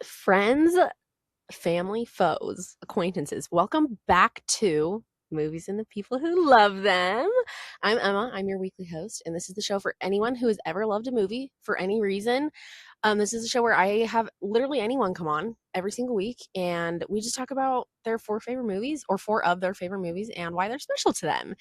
Friends, family, foes, acquaintances, welcome back to Movies and the People Who Love Them. I'm Emma. I'm your weekly host, and this is the show for anyone who has ever loved a movie for any reason. This is a show where I have literally anyone come on every single week, and we just talk about their four favorite movies or four of their favorite movies and why they're special to them.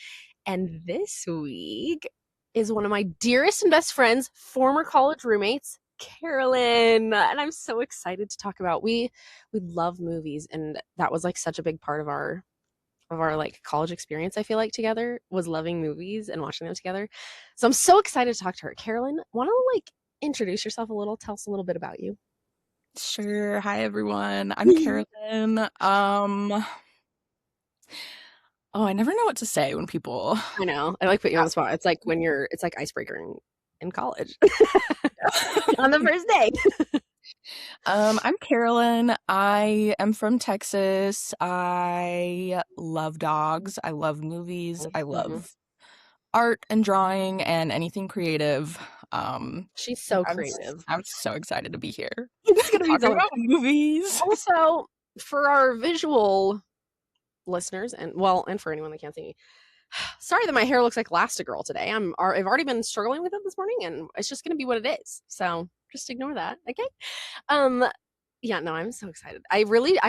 And this week is one of my dearest and best friends, former college roommates, Carolyn, and I'm so excited to talk about we love movies, and that was like such a big part of our like college experience. I feel like together was loving movies and watching them together. So I'm so excited to talk to her. Carolyn, want to like introduce yourself a little? Tell us a little bit about you. Sure. Hi, everyone. I'm Carolyn. I never know what to say when people. I know. I like put you on the spot. It's like it's like icebreaker in college on the first day. I'm Carolyn. I am from Texas. I love dogs. I love movies. I love art and drawing and anything creative. She's so I'm, creative. I'm so excited to be here. It's gonna be Talking so about movies. Also, for our visual listeners and for anyone that can't see me, sorry that my hair looks like Elastigirl today. I've already been struggling with it this morning, and it's just gonna be what it is. So just ignore that, okay? Yeah, no, I'm so excited. I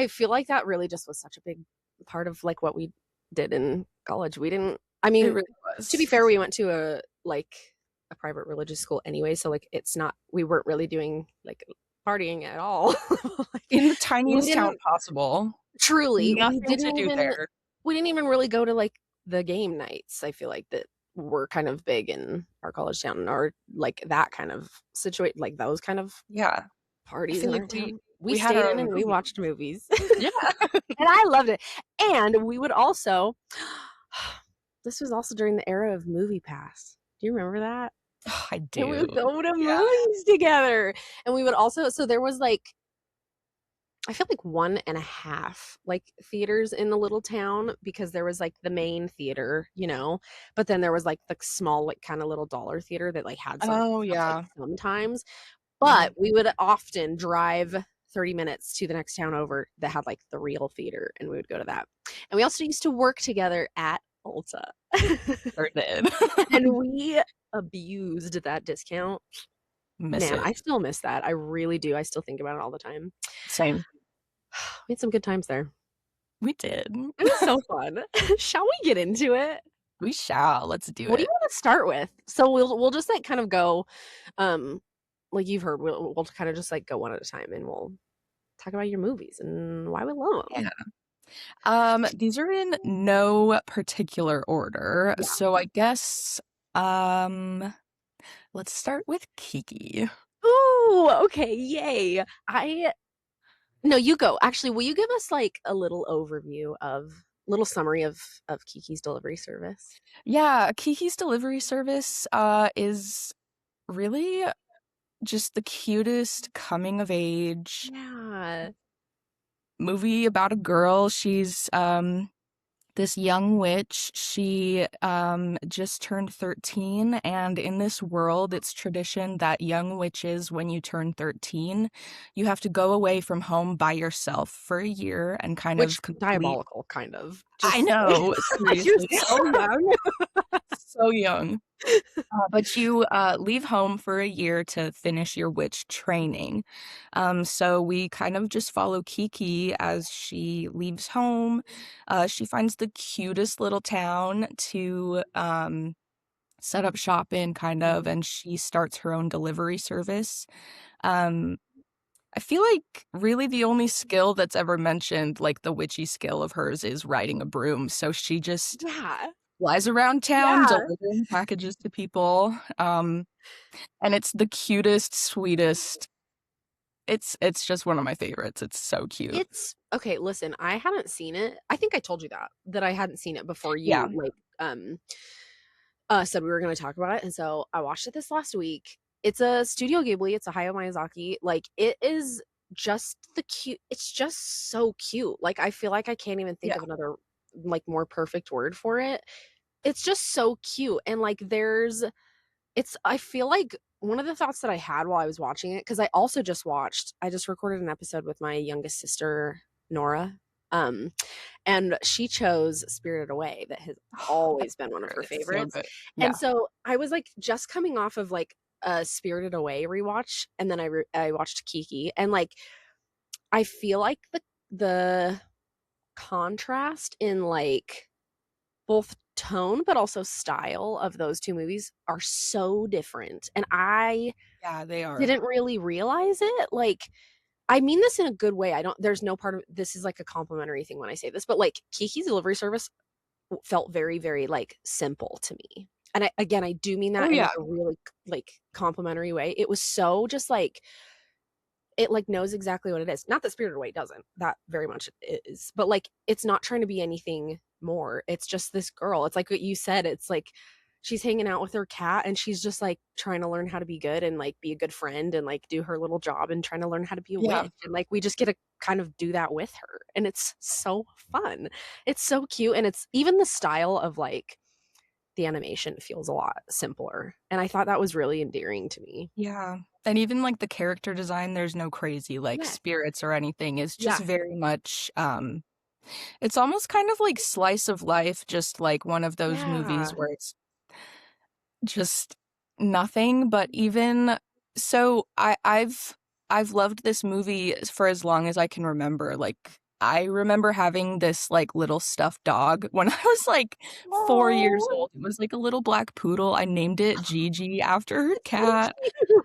feel like that really just was such a big part of like what we did in college. We didn't. I It mean, really was. to be fair, we went to a private religious school anyway, so like it's not. We weren't really doing like partying at all. Like, in the tiniest town possible. truly, Nothing to do there. we didn't even really go to like the game nights. I feel like that were kind of big in our college town, or like that kind of situation, like those kind of Yeah. parties feel in like our town. We we had stayed our in own and we movie. watched movies. Yeah. And I loved it. And we would also this was also during the era of Movie Pass. Do you remember that? I And we would do. go to Yeah. movies together. And we would also, so there was like, I feel like one and a half like theaters in the little town, because there was like the main theater, but then there was like the small, like kind of little dollar theater that like had some Oh, stuff like yeah. sometimes. Mhm. But we would often drive 30 minutes to the next town over that had like the real theater, and we would go to that. And we also used to work together at Ulta. Sure did. And we abused that discount. Miss Man, it. I still miss that. I really do. I still think about it all the time. Same. We had some good times there. We did. It was so fun. Shall we get into it? We shall. Let's do What do you it. want to start with? So we'll just like kind of go, like you've heard, we'll kind of just like go one at a time, and we'll talk about your movies and why we love them. Yeah. These are in no particular order. Yeah. So I guess let's start with Kiki. Oh, okay, yay. No, you go. Actually, will you give us like a little summary of Kiki's Delivery Service? Yeah, Kiki's Delivery Service is really just the cutest coming of age Yeah. movie about a girl. She's this young witch. She just turned 13, and in this world it's tradition that young witches, when you turn 13, you have to go away from home by yourself for a year and kind Which of complete. diabolical, kind of. I know, You're seriously. so young. So young. But you leave home for a year to finish your witch training. So we kind of just follow Kiki as she leaves home. She finds the cutest little town to set up shop in, kind of, and she starts her own delivery service. I feel like really the only skill that's ever mentioned, like the witchy skill of hers, is riding a broom. So she just Yeah. flies around town Yeah. delivering packages to people. And it's the cutest, sweetest. It's just one of my favorites. It's so cute. It's okay, listen, I hadn't seen it. I think I told you that I hadn't seen it before you Yeah. said we were going to talk about it. And so I watched it this last week. It's a Studio Ghibli, it's a Hayao Miyazaki. Like, it is just it's just so cute. Like, I feel like I can't even think Yeah. of another like more perfect word for it. it's just so cute, and, like, I feel like one of the thoughts that I had while I was watching it, because I just recorded an episode with my youngest sister, Nora, um, and she chose Spirited Away, that has My always been one of favorite, her it's so favorites, good. and Yeah. so I was, like, just coming off of, like, a Spirited Away rewatch, and then I watched Kiki, and, like, I feel like the contrast in, like, both tone but also style of those 2 movies are so different, and I Yeah, they are. didn't really realize it, like, I mean this in a good way, I don't there's no part of this is, like, a complimentary thing when I say this, but, like, Kiki's Delivery Service felt very, very, like, simple to me, and I do mean Oh, that in, yeah. like, a really, like, complimentary way. It was so just, like, it, like, knows exactly what it is. Not that Spirited Away doesn't, that very much is, but, like, it's not trying to be anything more. It's just this girl. It's like what you said, it's like she's hanging out with her cat and she's just, like, trying to learn how to be good and, like, be a good friend and, like, do her little job and trying to learn how to be a Yeah. witch, and, like, we just get to kind of do that with her, and it's so fun. It's so cute, and it's even the style of, like, the animation feels a lot simpler, and I thought that was really endearing to me. Yeah. And even, like, the character design, there's no crazy, like, Yes. spirits or anything. It's just Yeah. very much, it's almost kind of like slice of life, just like one of those movies Yeah. where it's just nothing, but even so I've loved this movie for as long as I can remember, like, I remember having this, like, little stuffed dog when I was, like, 4 years Oh, old. It was, like, a little black poodle. I named it Gigi after her it's so cat. cute.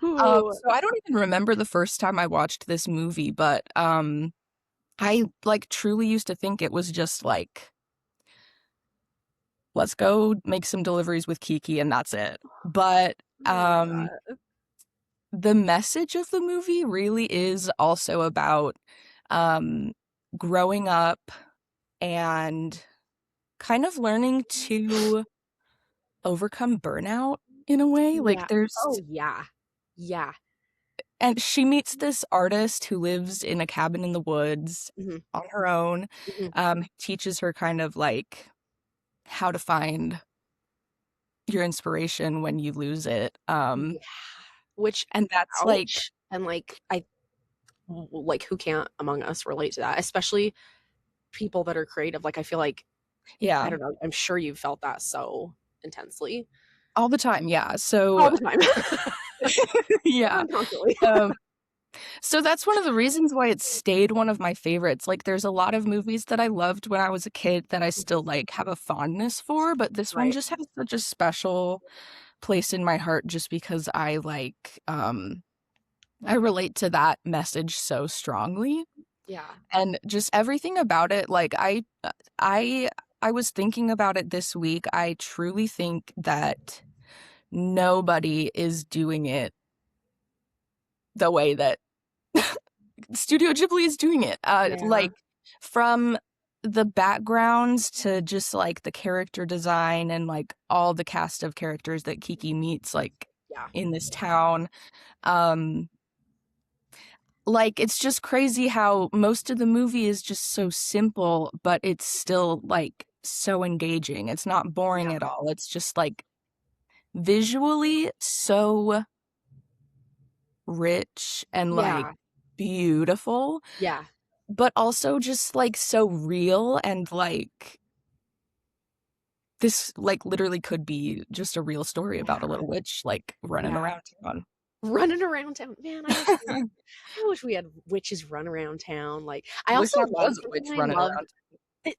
So I don't even remember the first time I watched this movie, but, I, like, truly used to think it was just, like, "Let's go make some deliveries with Kiki, and that's it." But, I love that. the message of the movie really is also about, um, growing up and kind of learning to overcome burnout in a way, like, Yeah. Oh, yeah. Yeah. and she meets this artist who lives in a cabin in the woods Mhm, on her own, mhm. who teaches her kind of, like, how to find your inspiration when you lose it, Yeah. Which and that's, like ouch, and, like, like, who can't among us relate to that? Especially people that are creative, like, I feel like I yeah, don't know, I'm sure you've felt that so intensely. all the time, yeah, All so the time. yeah, Never constantly. um so that's one of the reasons why it stayed one of my favorites, like, there's a lot of movies that I loved when I was a kid that I still, Mhm. like, have a fondness for, but this one Right. just has such a special place in my heart just because I relate to that message so strongly, Yeah. and just everything about it, like, I I was thinking about it this week, I truly think that nobody is doing it the way that Studio Ghibli is doing it, Yeah. like, from the backgrounds to just, like, the character design and, like, all the cast of characters that Kiki meets, like, Yeah. in this town, um, like, it's just crazy how most of the movie is just so simple, but it's still, like, so engaging, it's not boring Yeah. at all, it's just, like, visually so rich and, like, Yeah. beautiful, Yeah. but also just, like, so real and, like, this, like, literally could be just a real story about a Yeah. little witch, like, running Yeah. around town. Running around town. Man, I wish we had witches run around town, like, I I wish also I love was a something witch I running loved around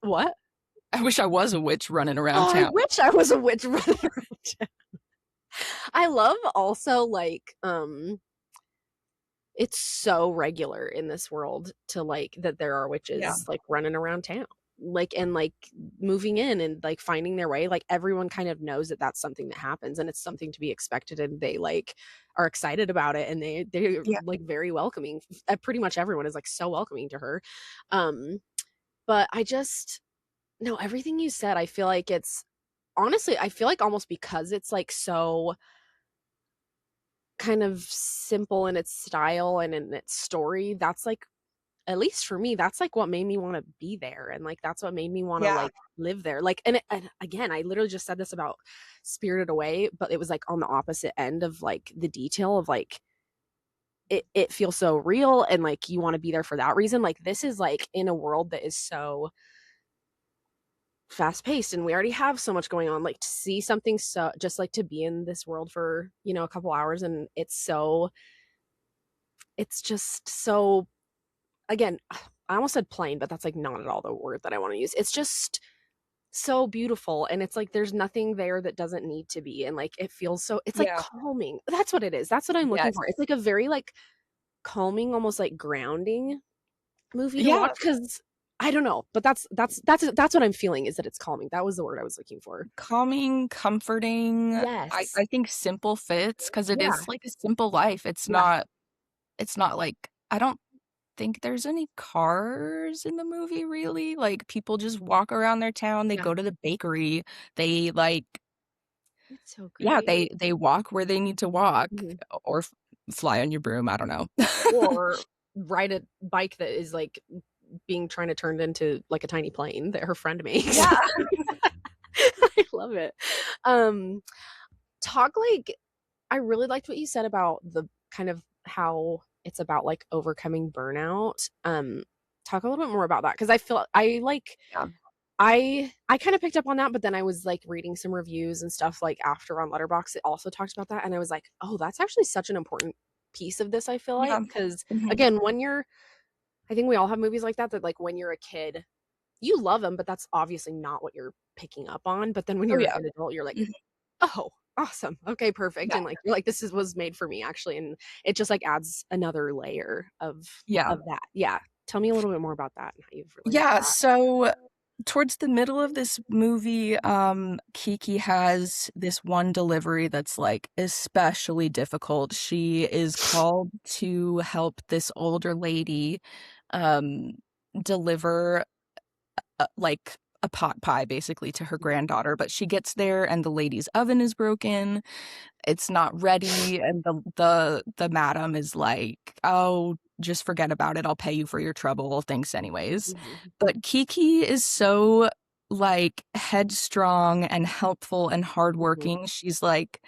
what? I wish I was a witch running around Oh, I town. wish I was a witch running around town. I love also, like, it's so regular in this world to, like that there are Yeah, witches, like, running around town, like, and, like, moving in and, like, finding their way, like, everyone kind of knows that that's something that happens, and it's something to be expected, and they, like, are excited about it, and they're, yeah, like, very welcoming. Pretty much everyone is, like, so welcoming to her, um, but I just no, everything you said, I feel like it's honestly, I feel like almost because it's, like, so kind of simple in its style and in its story, that's, like, at least for me, that's like what made me want to be there, and like that's what made me want to Yeah. like live there. Like, and again, I literally just said this about Spirited Away, but it was like on the opposite end of like the detail of like it feels so real, and like you want to be there for that reason. Like this is like in a world that is so fast paced and we already have so much going on, like to see something, so just like to be in this world for a couple hours, and it's just so, again, I almost said plain, but that's like not at all the word that I want to use. It's just so beautiful, and it's like there's nothing there that doesn't need to be, and like it feels so, it's like Yeah. calming. That's what it is. That's what I'm looking Yes. for. It's like a very like calming, almost like grounding movie to Yeah. watch, because I don't know, but that's what I'm feeling, is that it's calming. That was the word I was looking for. Calming, comforting. Yes. I think simple fits because it Yeah. is like a simple life. Yeah. It's not like I don't think there's any cars in the movie really. Like people just walk around their town, they Yeah. go to the bakery, they like It's so yeah, great. they walk where they need to walk Mhm. or fly on your broom, I don't know. Or ride a bike that is like being trying to turn into like a tiny plane that her friend makes. Yeah. I love it. Um, talk like I really liked what you said about the kind of how it's about like overcoming burnout. Talk a little bit more about that, because I feel I like Yeah. I kind of picked up on that, but then I was like reading some reviews and stuff like after on Letterbox. It also talks about that, and I was like, oh, that's actually such an important piece of this. I feel like, Yeah. because Mhm. again, I think we all have movies like that, that like when you're a kid, you love them, but that's obviously not what you're picking up on. But then when Oh, you're yeah. an adult, you're like, Mhm. oh, awesome, okay, perfect, Yeah. and like you're like, this is was made for me actually, and it just like adds another layer Yeah. of that. Yeah, tell me a little bit more about that and how you've really liked Yeah, that. so towards the middle of this movie, Kiki has this one delivery that's like especially difficult. She is called to help this older lady um deliver like a pot pie basically to her granddaughter, but she gets there and the lady's oven is broken. It's not ready, and the madam is like, "Oh, just forget about it. I'll pay you for your trouble. Thanks anyways." Mhm. But Kiki is so like headstrong and helpful and Mhm. hardworking. She's like,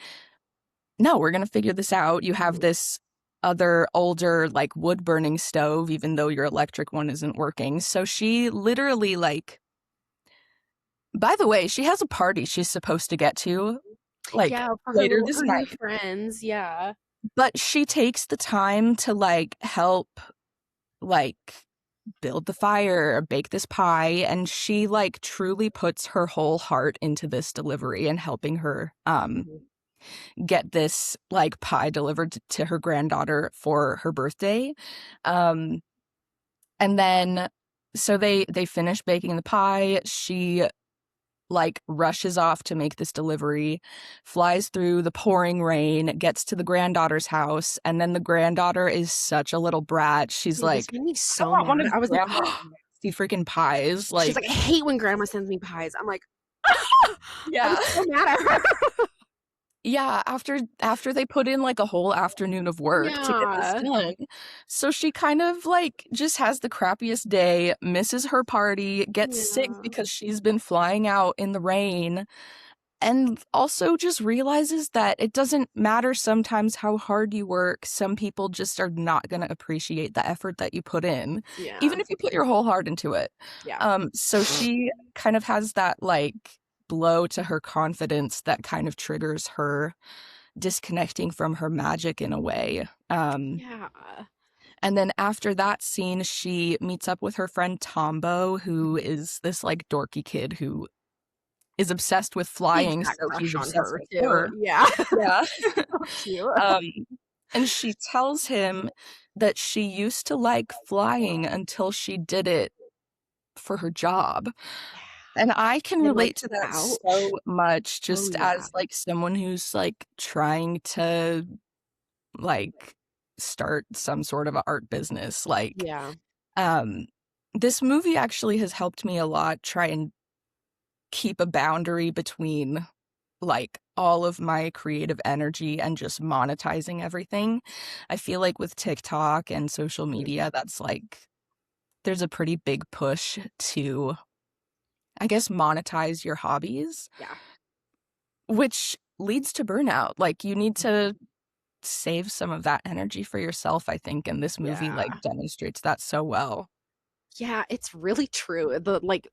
"No, we're gonna figure this out. You have Mhm. this other older like wood burning stove, even though your electric one isn't working." So she literally like by the way, she has a party she's supposed to get to like Yeah, for later this her new night. friends, yeah. But she takes the time to, like, help, like, build the fire or bake this pie, and she, like, truly puts her whole heart into this delivery and helping her, Mhm. get this, like, pie delivered to her granddaughter for her birthday. Um, and then so they finish baking the pie, she like rushes off to make this delivery, flies through the pouring rain, gets to the granddaughter's house, and then the granddaughter is such a little brat. She's Dude, this like, made me "I don't so want one mad. of I was like, grandma's nasty freaking pies." she's like, "I Like, hate when grandma sends me pies." I'm like, I was yeah. so mad at her. Yeah, after they put in, like, a whole afternoon of work to get this Yeah. done. So she kind of, like, just has the crappiest day, misses her party, gets sick Yeah. because she's been flying out in the rain, and also just realizes that it doesn't matter sometimes how hard you work. Some people just are not gonna appreciate the effort that you put in, Yeah. even if you put your whole heart into it. Yeah. So she kind of has that, like, blow to her confidence that kind of triggers her disconnecting from her magic in a way. Yeah. And then after that scene, she meets up with her friend Tombo, who Mhm. is this, like, dorky kid who is obsessed with Big flying, fat so he's crush on obsessed her with too. her. Yeah. Yeah. So cute. Um, and she tells him that she used to like flying until she did it for her job. Yeah. And I can And like, relate to that ouch. so much Oh just yeah. as, like, someone who's, like, trying to, like, start some sort of a art business, like, Yeah. um, this movie actually has helped me a lot try and keep a boundary between like all of my creative energy and just monetizing everything. I feel like with TikTok and social Mhm. media, that's like there's a pretty big push to, I guess, monetize your hobbies, Yeah. which leads to burnout. Like, you need Mhm. to save some of that energy for yourself, I think, and this movie, like, Yeah. demonstrates that so well. Yeah, it's really true. The like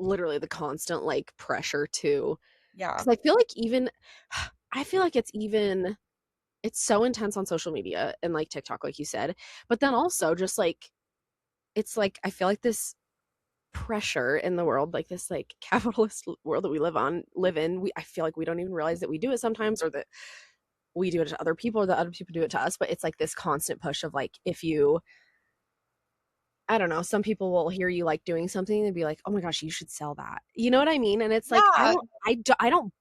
literally the constant like pressure to Yeah. because I feel like even I feel like it's so intense on social media and like TikTok, like you said. But then also just like it's like I feel like this pressure in the world, like this like capitalist world that we live in. I feel like we don't even realize that we do it sometimes or that we do it to other people or that other people do it to us. But it's like this constant push of like if you I don't know, some people will hear you like doing something and be like, "Oh my gosh, you should sell that." You know what I mean? And it's like Yeah. I don't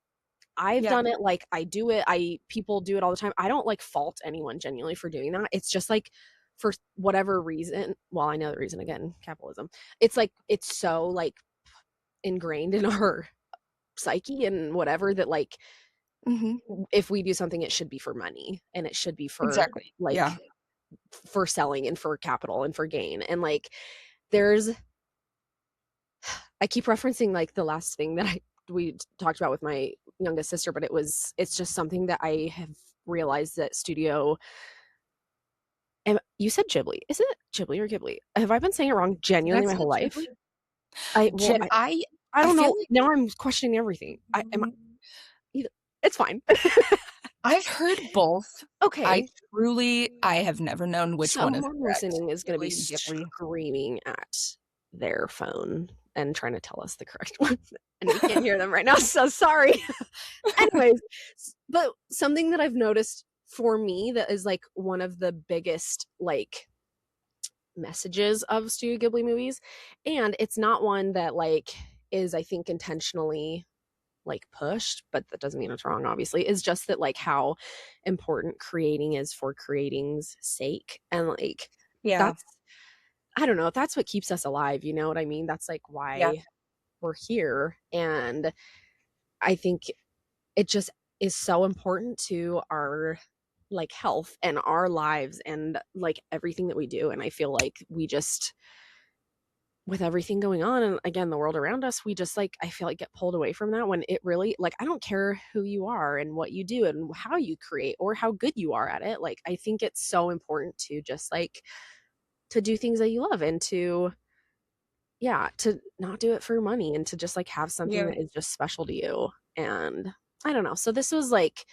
I've Yeah. done it, like, I do it, I people do it all the time. I don't, like, fault anyone genuinely for doing that. It's just, like, for whatever reason well, I know the reason, again, capitalism. It's, like, it's so, like, ingrained in our psyche and whatever that, like, Mhm. if we do something, it should be for money, and it should be for, Exactly. like, Yeah. for selling and for capital and for gain, and, like, there's I keep referencing, like, the last thing that we talked about with my youngest sister, but it's just something that I have realized that studio you said Ghibli. Is it Ghibli or Ghibli? Have I been saying it wrong Did I genuinely my say whole life? Ghibli? I Gi well, I I don't feel know. like Now I'm questioning everything. Either it's fine. I've heard both. Okay. I have never known which one is Someone correct. listening is gonna be Ghibli, Ghibli. screaming at their phone and trying to tell us the correct one, and we can't hear them right now, so sorry. Anyways, but something that I've noticed for me that is, like, one of the biggest, like, messages of Studio Ghibli movies, and it's not one that, like, is, I think, intentionally, like, pushed, but that doesn't mean it's wrong, obviously, is just that, like, how important creating is for creating's sake, and, like, Yeah. that's I don't know, that's what keeps us alive, you know what I mean? That's, like, Yeah. why we're here, and I think it just is so important to our, like, health and our lives and, like, everything that we do, and I feel like we just with everything going on and, again, the world around us, we just, like I feel like get pulled away from that when it really like, I don't care who you are and what you do and how you create or how good you are at it, like, I think it's so important to just, like to do things that you love and to yeah, to not do it for money and to just, like, have something Yeah. that is just special to you, and I don't know, so this was, like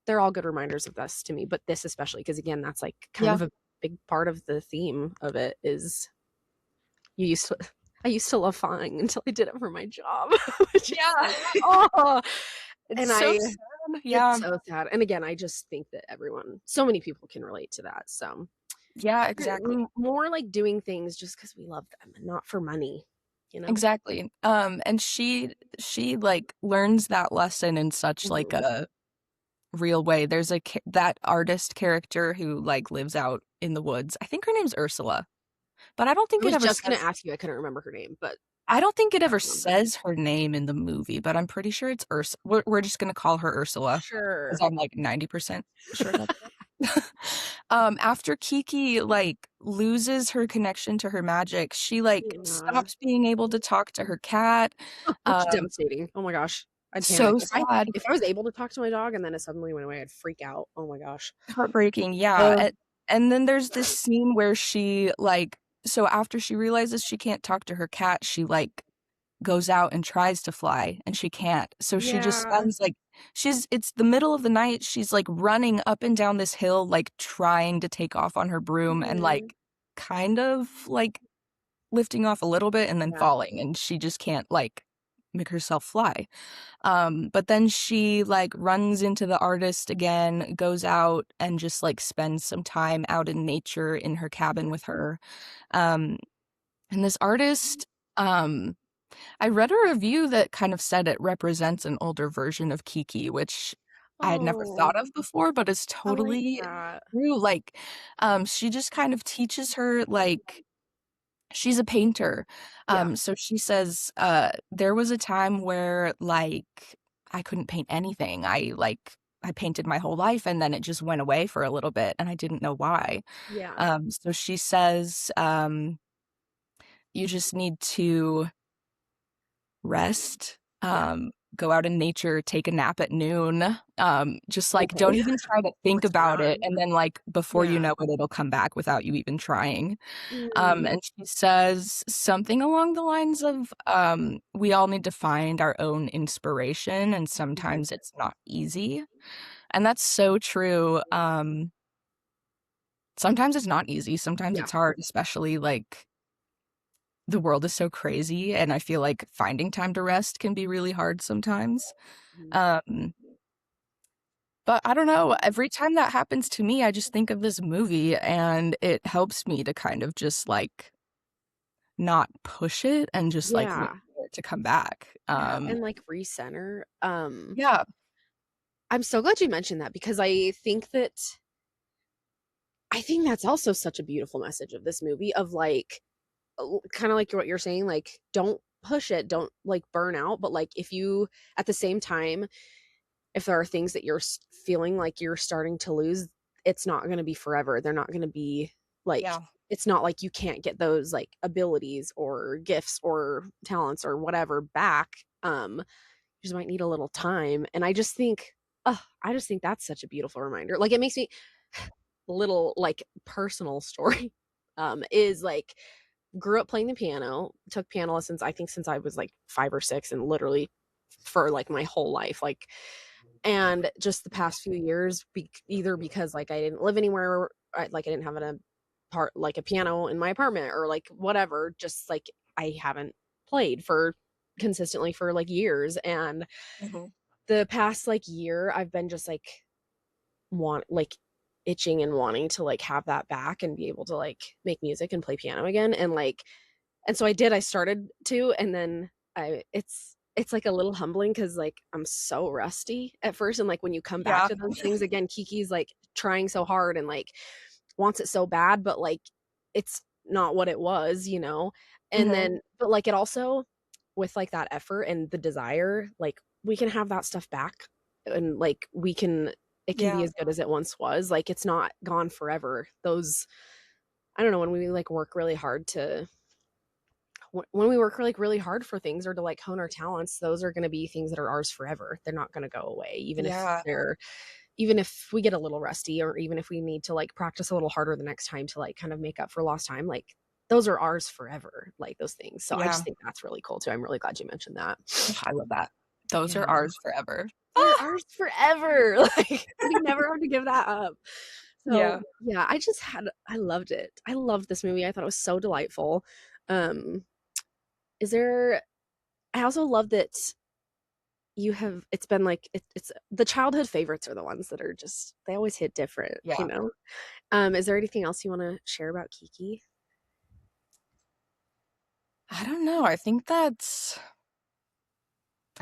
they're all good reminders of this to me, but this especially because again, that's, like, kind Yeah. of a big part of the theme of it is you used to I used to love flying until I did it for my job, which is Yeah. like, oh, It's and so I sad. it's Yeah. so sad, and again, I just think that everyone so many people can relate to that, so Yeah, exactly. more like doing things just because we love them and not for money, you know? Exactly. And she, like, learns that lesson in such, like, Mhm. a real way. There's that artist character who, like, lives out in the woods. I think her name's Ursula, but I was just gonna ask you, I couldn't remember her name, but I don't think it I ever remember. says her name in the movie, but I'm pretty sure it's we're just gonna call her Ursula because Sure. I'm, like, 90% sure that's it. After Kiki, like, loses her connection to her magic, she, like, Yeah. stops being able to talk to her cat. Oh, that's Um, devastating. Oh my gosh. I'd panic. so sad. If I was able to talk to my dog and then it suddenly went away, I'd freak out. Oh my gosh. Heartbreaking, yeah, Ugh. and then there's this scene where she, like so after she realizes she can't talk to her cat, she, like, goes out and tries to fly, and she can't, so she just Yeah. spends, like it's the middle of the night, she's, like, running up and down this hill, like, trying to take off on her broom and, Mhm. like, kind of, like, lifting off a little bit and then Yeah. falling, and she just can't, like, make herself fly. But then she, like, runs into the artist again, goes out and just, like, spends some time out in nature in her cabin Yeah. with her. Um, and this artist, um, I read a review that kind of said it represents an older version of Kiki, which I had never Oh, thought of before, but is I like totally that. true. Like, she just kind of teaches her, like, she's a painter. Yeah. So she says, there was a time where, like, I couldn't paint anything. I painted my whole life and then it just went away for a little bit and I didn't know why. Yeah. So she says, you just need to rest, Yeah. go out in nature, take a nap at noon, just, like, don't Okay. even try to think What's about it, wrong? and then, like, before you Yeah. know it, it'll come back without you even trying. Mm, And she says something along the lines of, "We all need to find our own inspiration, and mhm. sometimes it's not easy." And that's so true. Sometimes it's not easy, sometimes Yeah. it's hard, especially, like, the world is so crazy, and I feel like finding time to rest can be really hard sometimes. Mhm. Um, but I don't know, every time that happens to me, I just think of this movie, and it helps me to kind of just, like, not push it and just, like, wait Yeah. for it to come back. Yeah, and, like, recenter. Yeah, I'm so glad you mentioned that because I think that's also such a beautiful message of this movie of, like, kinda like what you're saying, like, don't push it, don't, like, burn out, but, like, if you at the same time, if there are things that you're feeling like you're starting to lose, it's not gonna be forever. They're not gonna be like yeah, it's not like you can't get those like abilities or gifts or talents or whatever back. You just might need a little time. And I just think that's such a beautiful reminder. Like it makes me little like personal story is like grew up playing the piano, took piano lessons I think since I was like 5 or 6 and literally for like my whole life. Like and just the past few years, either because like I didn't live anywhere, like I didn't have a part like a piano in my apartment or like whatever, just like I haven't played for consistently for like years. And mhm, the past like year, I've been just like want like itching and wanting to like have that back and be able to like make music and play piano again. And so I did. I started to, and then it's like a little humbling because like I'm so rusty at first, and like when you come back yeah, to those things again, Kiki's like trying so hard and like wants it so bad, but like it's not what it was, you know. And mhm, then, but like it also with like that effort and the desire, like we can have that stuff back, and like we can. It can be yeah, as good as it once was. Like it's not gone forever. Those I don't know when we like work really hard to when we work like really hard for things or to like hone our talents, those are going to be things that are ours forever. They're not going to go away, yeah, even if we get a little rusty, or even if we need to like practice a little harder the next time to like kind of make up for lost time. Like those are ours forever, like those things. So I yeah. just think that's really cool too. I'm really glad you mentioned that. I love that. Those are Yeah, ours forever. they're Ah! ours forever. Like we never have to give that up. So Yeah. yeah, I loved it. I loved this movie. I thought it was so delightful. Um, is there I also love that you have it's been like it's the childhood favorites are the ones that are just they always hit different, you Yeah. know? Is there anything else you wanna share about Kiki? I don't know, I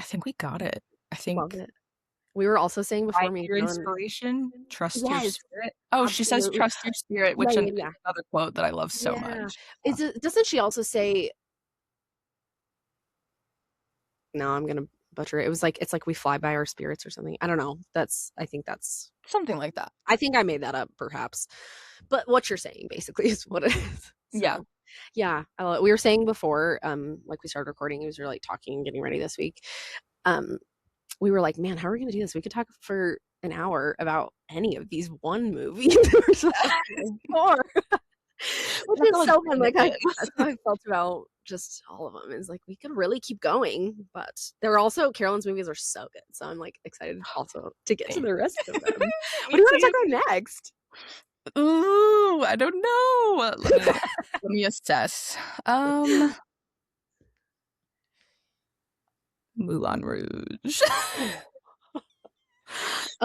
think we got it. I Love think it. We were also saying find before me and your Carolyn inspiration, trust your yes, spirit. Oh, she says absolutely. trust your spirit, Yeah, which yeah, is yeah. another quote that I love so Yeah. much. Yeah. Is it doesn't she also say no, I'm gonna butcher it. It was like it's like we fly by our spirits or something. I don't know. That's Something like that. I think I made that up perhaps. But what you're saying basically is what it is. Yeah. So yeah, we were saying before, like we started recording, as we were like talking and getting ready this week. Um, we were like, man, how are we gonna do this? We could talk for an hour about any of these one movie that we're supposed to do for, which That's is all so fun. Like it. that's how I felt about just all of them. Is like we could really keep going, but they're also Carolyn's movies are so good. So I'm like excited also to get to Same. the rest of them. What do Me you want to too. talk about next? Ooh, I don't know. Let me assess. Um, Moulin Rouge.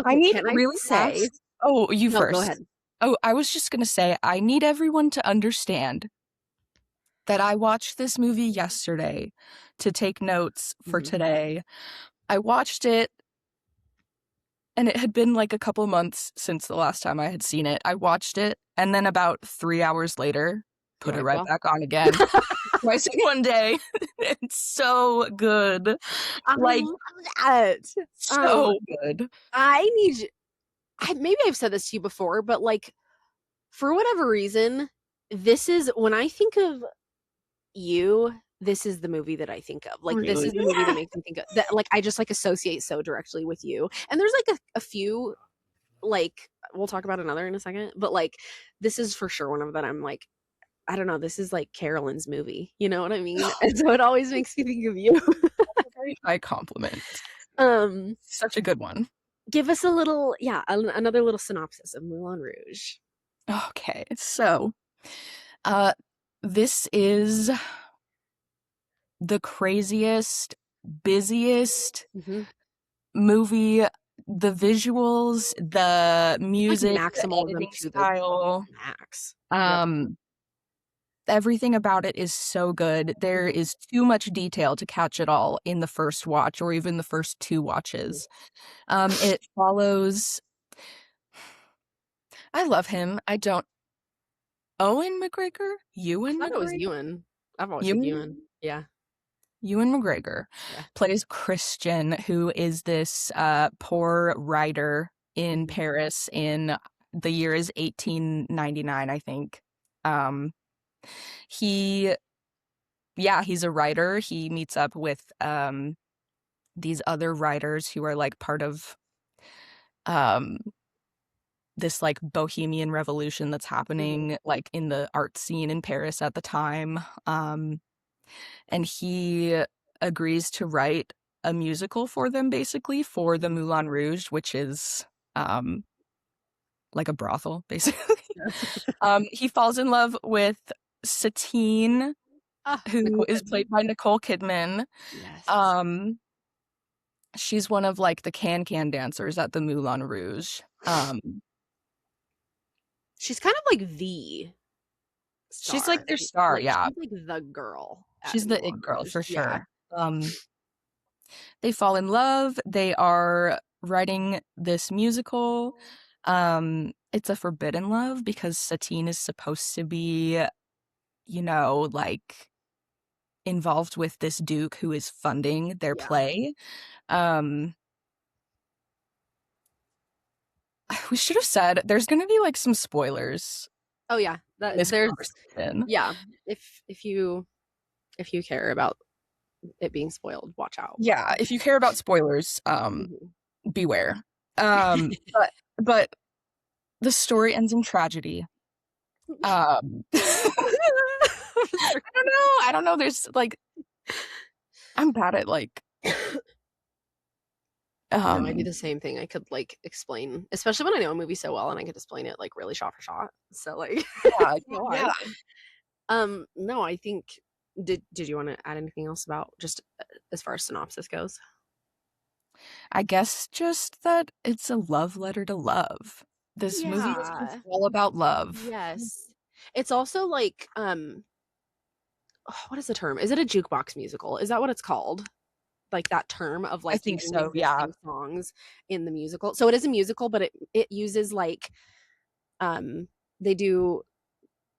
I Okay, need can I really say fast. Oh, you no, go first. ahead. Oh, I was just gonna say, I need everyone to understand that I watched this movie yesterday to take notes for Mhm. today. I watched it, and it had been like a couple months since the last time I had seen it. I watched it, and then about 3 hours later, You're put it like, right "Well" back on again. Twice in one day. It's so good. I Like, love that. Um, so good. I need you maybe I've said this to you before, but, like, for whatever reason, this is when I think of this is the movie that I think of. Like, this Really? is the movie that makes me think of that. Like, I just like associate so directly with you. And there's like a few, like, we'll talk about another in a second, but like, this is for sure one of that. I'm like, I don't know. This is like Carolyn's movie. You know what I mean? And so it always makes me think of you. That's a very high compliment. um, Such a good one. Give us a little, yeah, another little synopsis of Moulin Rouge. Okay, so uh this is the craziest, busiest Mm-hmm. movie. The visuals, the Like music, the maximalism editing to the style, max. Yep. um, everything about it is so good. There Mhm. is too much detail to catch it all in the first watch or even the first two Mhm. watches. It follows. I love him. I don't. Owen McGregor? I Ewan thought it was McGregor? Ewan. I've always said Ewan? Ewan. Yeah. Ewan McGregor Yeah. plays Christian, who is this poor writer in Mhm. Paris in the year is 1899, I think. Um, he, yeah, he's a writer. He meets up with these other writers who are like part of um, this like bohemian revolution that's Mhm. happening like in the art scene in Paris at the time. And he agrees to write a musical for them basically for the Mhm. Moulin Rouge, which is um like a brothel basically. Yeah. He falls in love with Satine, Ah, who Nicole is Kidman. played by Nicole Kidman. Yes. Um she's one of like the can dancers at the Moulin Rouge. She's kind of like the She's like star. their star, Like yeah. she's like the girl at She's the Moulin it girl Rouge. for Yeah. sure. They fall in love. They are writing this musical. It's a forbidden love because Satine is supposed to be, like involved with this duke who is funding their Yeah. play. Um, we should have said there's going to be like some spoilers Oh yeah. in That this there's conversation. yeah. If you care about it being spoiled, watch out. Yeah, if you care about spoilers, Mhm. beware. But the story ends in tragedy. I don't know. There's like I'm bad at like No, I do um the same thing. I could like explain, especially when I know a movie so well and I could explain it like really shot for shot. So like yeah, it's so hard. yeah. No, I think did you want to add anything else about just as far as synopsis goes? I guess just that it's a love letter to love. This movie is just Yeah. all about love. Yes. It's also like what is the term? Is it a jukebox musical? Is that what it's called? Like that term of I like think using so, yeah. existing songs in the musical. So it is a musical, but it uses like um they do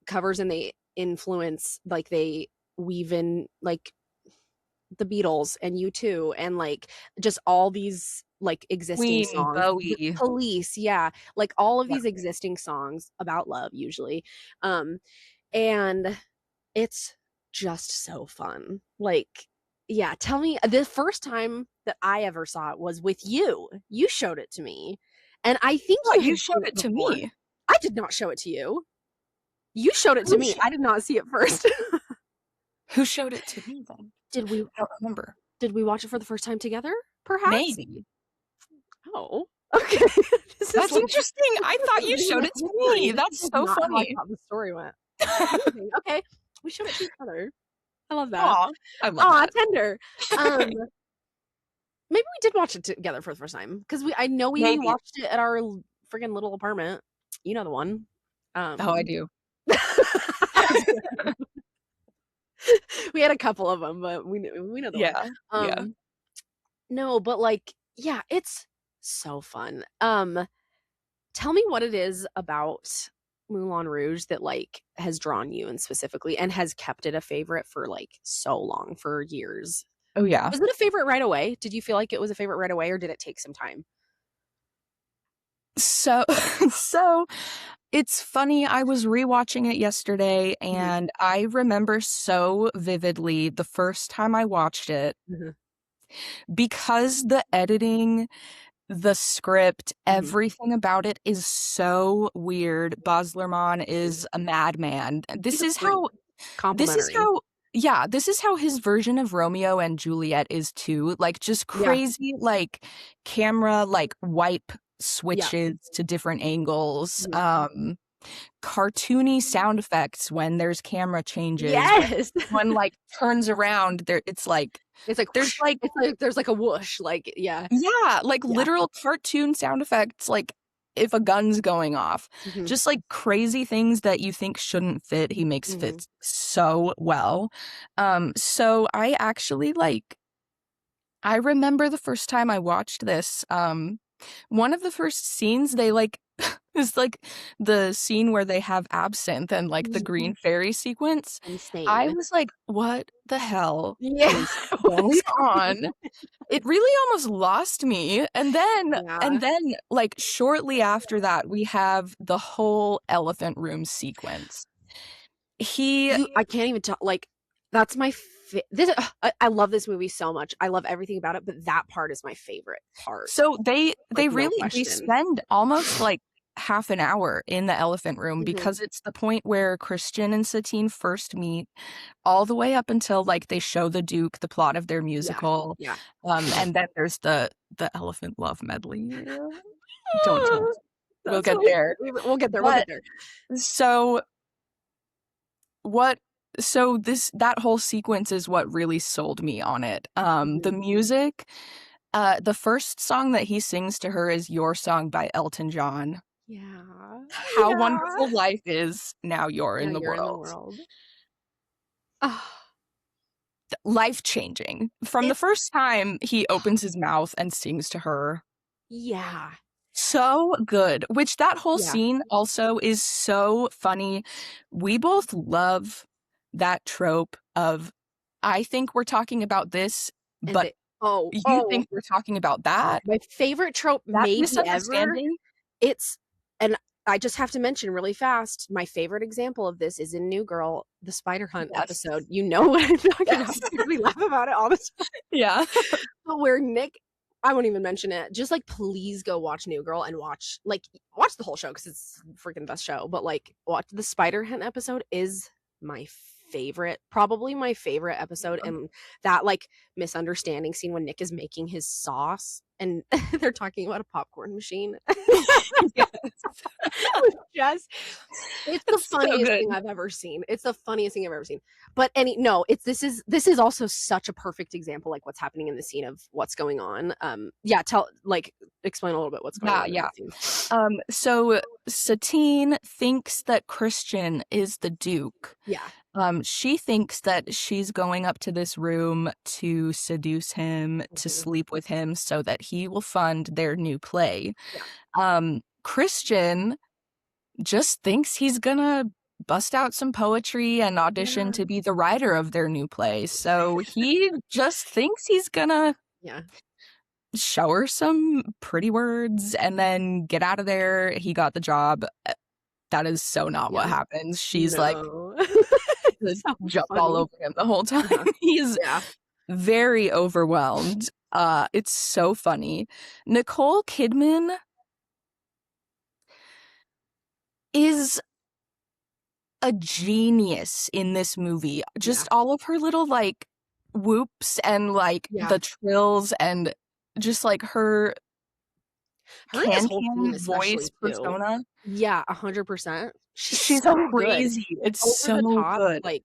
covers and they influence like they weave in like the Beatles and U2 and like just all these like existing Queen, songs. The Bowie. Police, yeah, like all of Yeah. these existing songs about love usually. Um and it's just so fun. Like yeah, tell me the first time that I ever saw it was with you. You showed it to me. And I think Yeah, you you had seen showed it it to before. me. I did not show it to you. You showed it to Who me. sh- I did not see it first. who showed it to me then? Did we I don't remember. did we watch it for the first time together? Perhaps? Maybe. Oh, okay. This is That's like interesting. I thought you reading showed a it to me. history. This That's is so not how I funny. thought the story went. Amazing. Okay, we showed it to each other. I love that. Aw, I love Aw, that. tender. Maybe we did watch it together for the first time because I know we Maybe. watched it at our friggin' little apartment. You know the one. Oh, I Um, do. we had a couple of them, but we know the one. Yeah, yeah. Um, no, but like, yeah, it's so fun. Tell me what it is about Moulin Rouge that like has drawn you and specifically and has kept it a favorite for like so long, for years. Oh, yeah. Was it a favorite right away? Did you feel like it was a favorite right away or did it take some time? So so it's funny, I was rewatching it yesterday, Mhm, and I remember so vividly the first time I watched it mhm, because the editing, the script, mhm. everything about it is so weird. Baz Luhrmann Mhm. is a madman. He's a freak. This is Complimentary. how yeah, this is how his version of Romeo and Juliet is too. Like just Yeah, crazy like camera like wipe yeah. switches to different angles. Mhm. Cartoony sound effects when there's camera changes, when Yes! one like turns around, there it's like It's like there's whoosh. like It's like there's like a whoosh, like yeah, yeah, like yeah. literal cartoon sound effects, like if a gun's going off. Mhm, Just like crazy things that you think shouldn't fit, he makes mhm. fit so well. So I actually like I remember the first time I watched this, one of the first scenes they like is like the scene where they have absinthe and like the green fairy sequence. I Insane. was like, "What the hell Yeah, is going what's going on?" It really almost lost me, Yeah. and then, like, shortly after that, we have the whole elephant room sequence. He I can't even tell like, that's my fa this I love this movie so much. I love everything about it, but that part is my favorite part, so like, they no really they question. spend almost, like, half an hour in the elephant room Mhm. because it's the point where Christian and Satine first meet, all the way up until, like, they show the Duke the plot of their Yeah, musical, yeah. and then there's the elephant love medley. Don't we'll That's get my there. favorite. We'll get there, we'll But get there. so what so this that whole sequence is what really sold me on it. The Mhm. music, the first song that he sings to her is Your Song by Elton John. Yeah. How Yeah. wonderful life is, now you're Now in the you're in the world. world. Ah, Life-changing. From the it's first time he opens his mouth and sings to her, yeah, so good, which that whole yeah, scene also is so funny. We both love that trope of, "I think we're talking about this, and but the oh, you oh, think we're talking about that? my favorite trope That maybe ever, misunderstanding?" it's and I just have to mention really fast, my favorite example of this is in New Girl, the spider hunt Yes. episode. You know what I'm talking about Yes. because we laugh about it all the time. Yeah. But where Nick I won't even mention it. Just, like, please go watch New Girl and watch the whole show because it's freaking best show, but, like, watch the spider hunt episode is my favorite, probably my favorite episode, and that, like, misunderstanding scene when Nick is making his sauce and they're talking about a popcorn machine. Yes. Was just it's the It's so funniest good. thing I've ever seen. It's the funniest thing I've ever seen. But any no, it's this is also such a perfect example, like, what's happening in the scene of what's going on. Yeah, explain a little bit what's going Yeah, on in yeah. the scene. So Satine thinks that Christian is the Duke. Yeah. She thinks that she's going up to this room to seduce him, to Mhm. sleep with him so that he will fund their new play. Yeah. Christian just thinks he's gonna bust out some poetry and audition Yeah. to be the writer of their new play. So he just thinks he's gonna Yeah. show her some pretty words and then get out of there. He got the job. That is so not what Yeah. happens. She's like No. to It's so jump all funny. over him the whole time. Uh-huh. He's Yeah. very overwhelmed. It's so funny. Nicole Kidman is a genius in this movie. Yeah. Just all of her little, like, whoops and, like, Yeah. the trills and just, like, her Her and this whole can-can team voice especially too. persona. Yeah, 100%. She's She's so good. crazy. It's Over the so top, good. like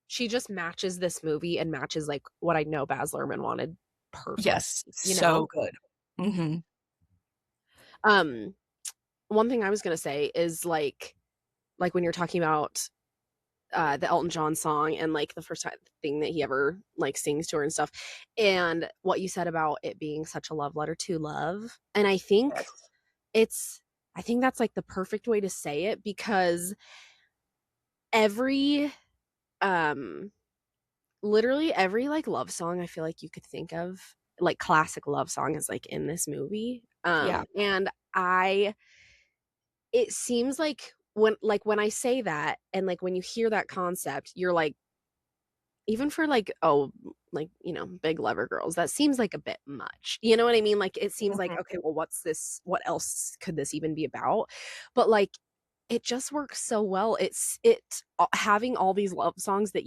she just matches this movie and matches, like, what I know Baz Luhrmann wanted Yes, perfect, you so know? good. Mhm. Um, one thing I was gonna say is, like, when you're talking about, the Elton John song and, like, the first thing that he ever, like, sings to her and stuff, and what you said about it being such a love letter to love, and Yes. it's I think that's, like, the perfect way to say it because every, um literally every, like, love song I feel like you could think of, like, classic love song is, like, in this movie. Yeah. And I it seems like when I say that and like when you hear that concept, you're like, even for like, oh, like, big lover girls, that seems like a bit much. You know what I mean? Like it seems like, Mhm. okay, well, what else could this even be about? But like it just works so well. Having all these love songs that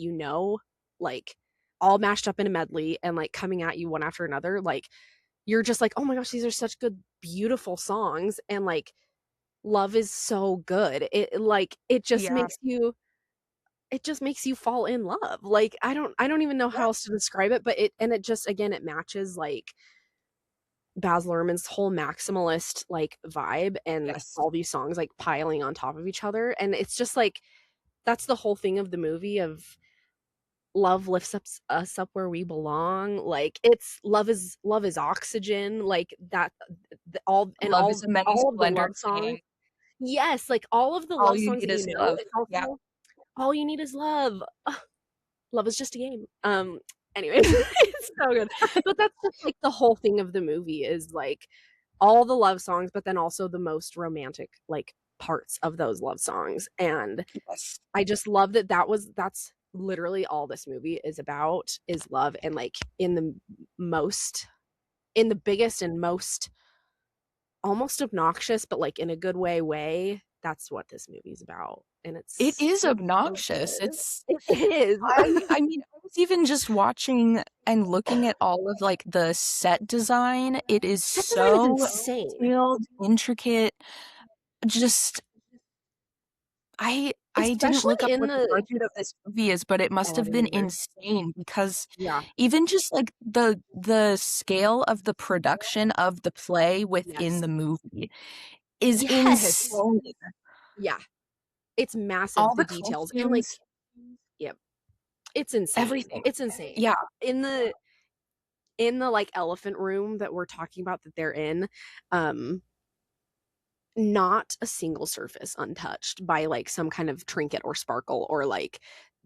like all mashed up in a medley and like coming at you one after another, like you're just like, oh my gosh, these are such good, beautiful songs. And like love is so good. Yeah. It just makes you fall in love. Like I don't even know how else to Yes. describe it, but it just, again, it matches like Baz Luhrmann's whole maximalist like vibe and Yes. all these songs like piling on top of each other. And it's just like that's the whole thing of the movie of love lifts us up where we belong. Like it's love is oxygen, like that, all and Love is a many all of the love splendored songs. thing. Yes, like all of the All love you songs need that is love. it's Yeah. also all you need is love. Love is just a game. Anyways, it's so good. But that's just like the whole thing of the movie is like all the love songs, but then also the most romantic like parts of those love songs. And Yes. I just love that's literally all this movie is about, is love. And like most in the biggest and most almost obnoxious, but like in a good way, that's what this movie's about. And It it's is so obnoxious. good. It's It is. I mean, I was even just watching and looking at all of, like, the set design. It is Set design is so insane. detailed, intricate, just I didn't Especially look up in what the the budget of this movie is, but it must oh, I have didn't been either. insane because Yeah. even just, like, the scale of the production of the play within Yes. the movie is Yes. insane. Yeah. It's massive, All the the details, and, like, costumes, yep, it's insane. everything. It's insane. Yeah. In the, like, elephant room that we're talking about that they're in, um, not a single surface untouched by, like, some kind of trinket or sparkle or, like,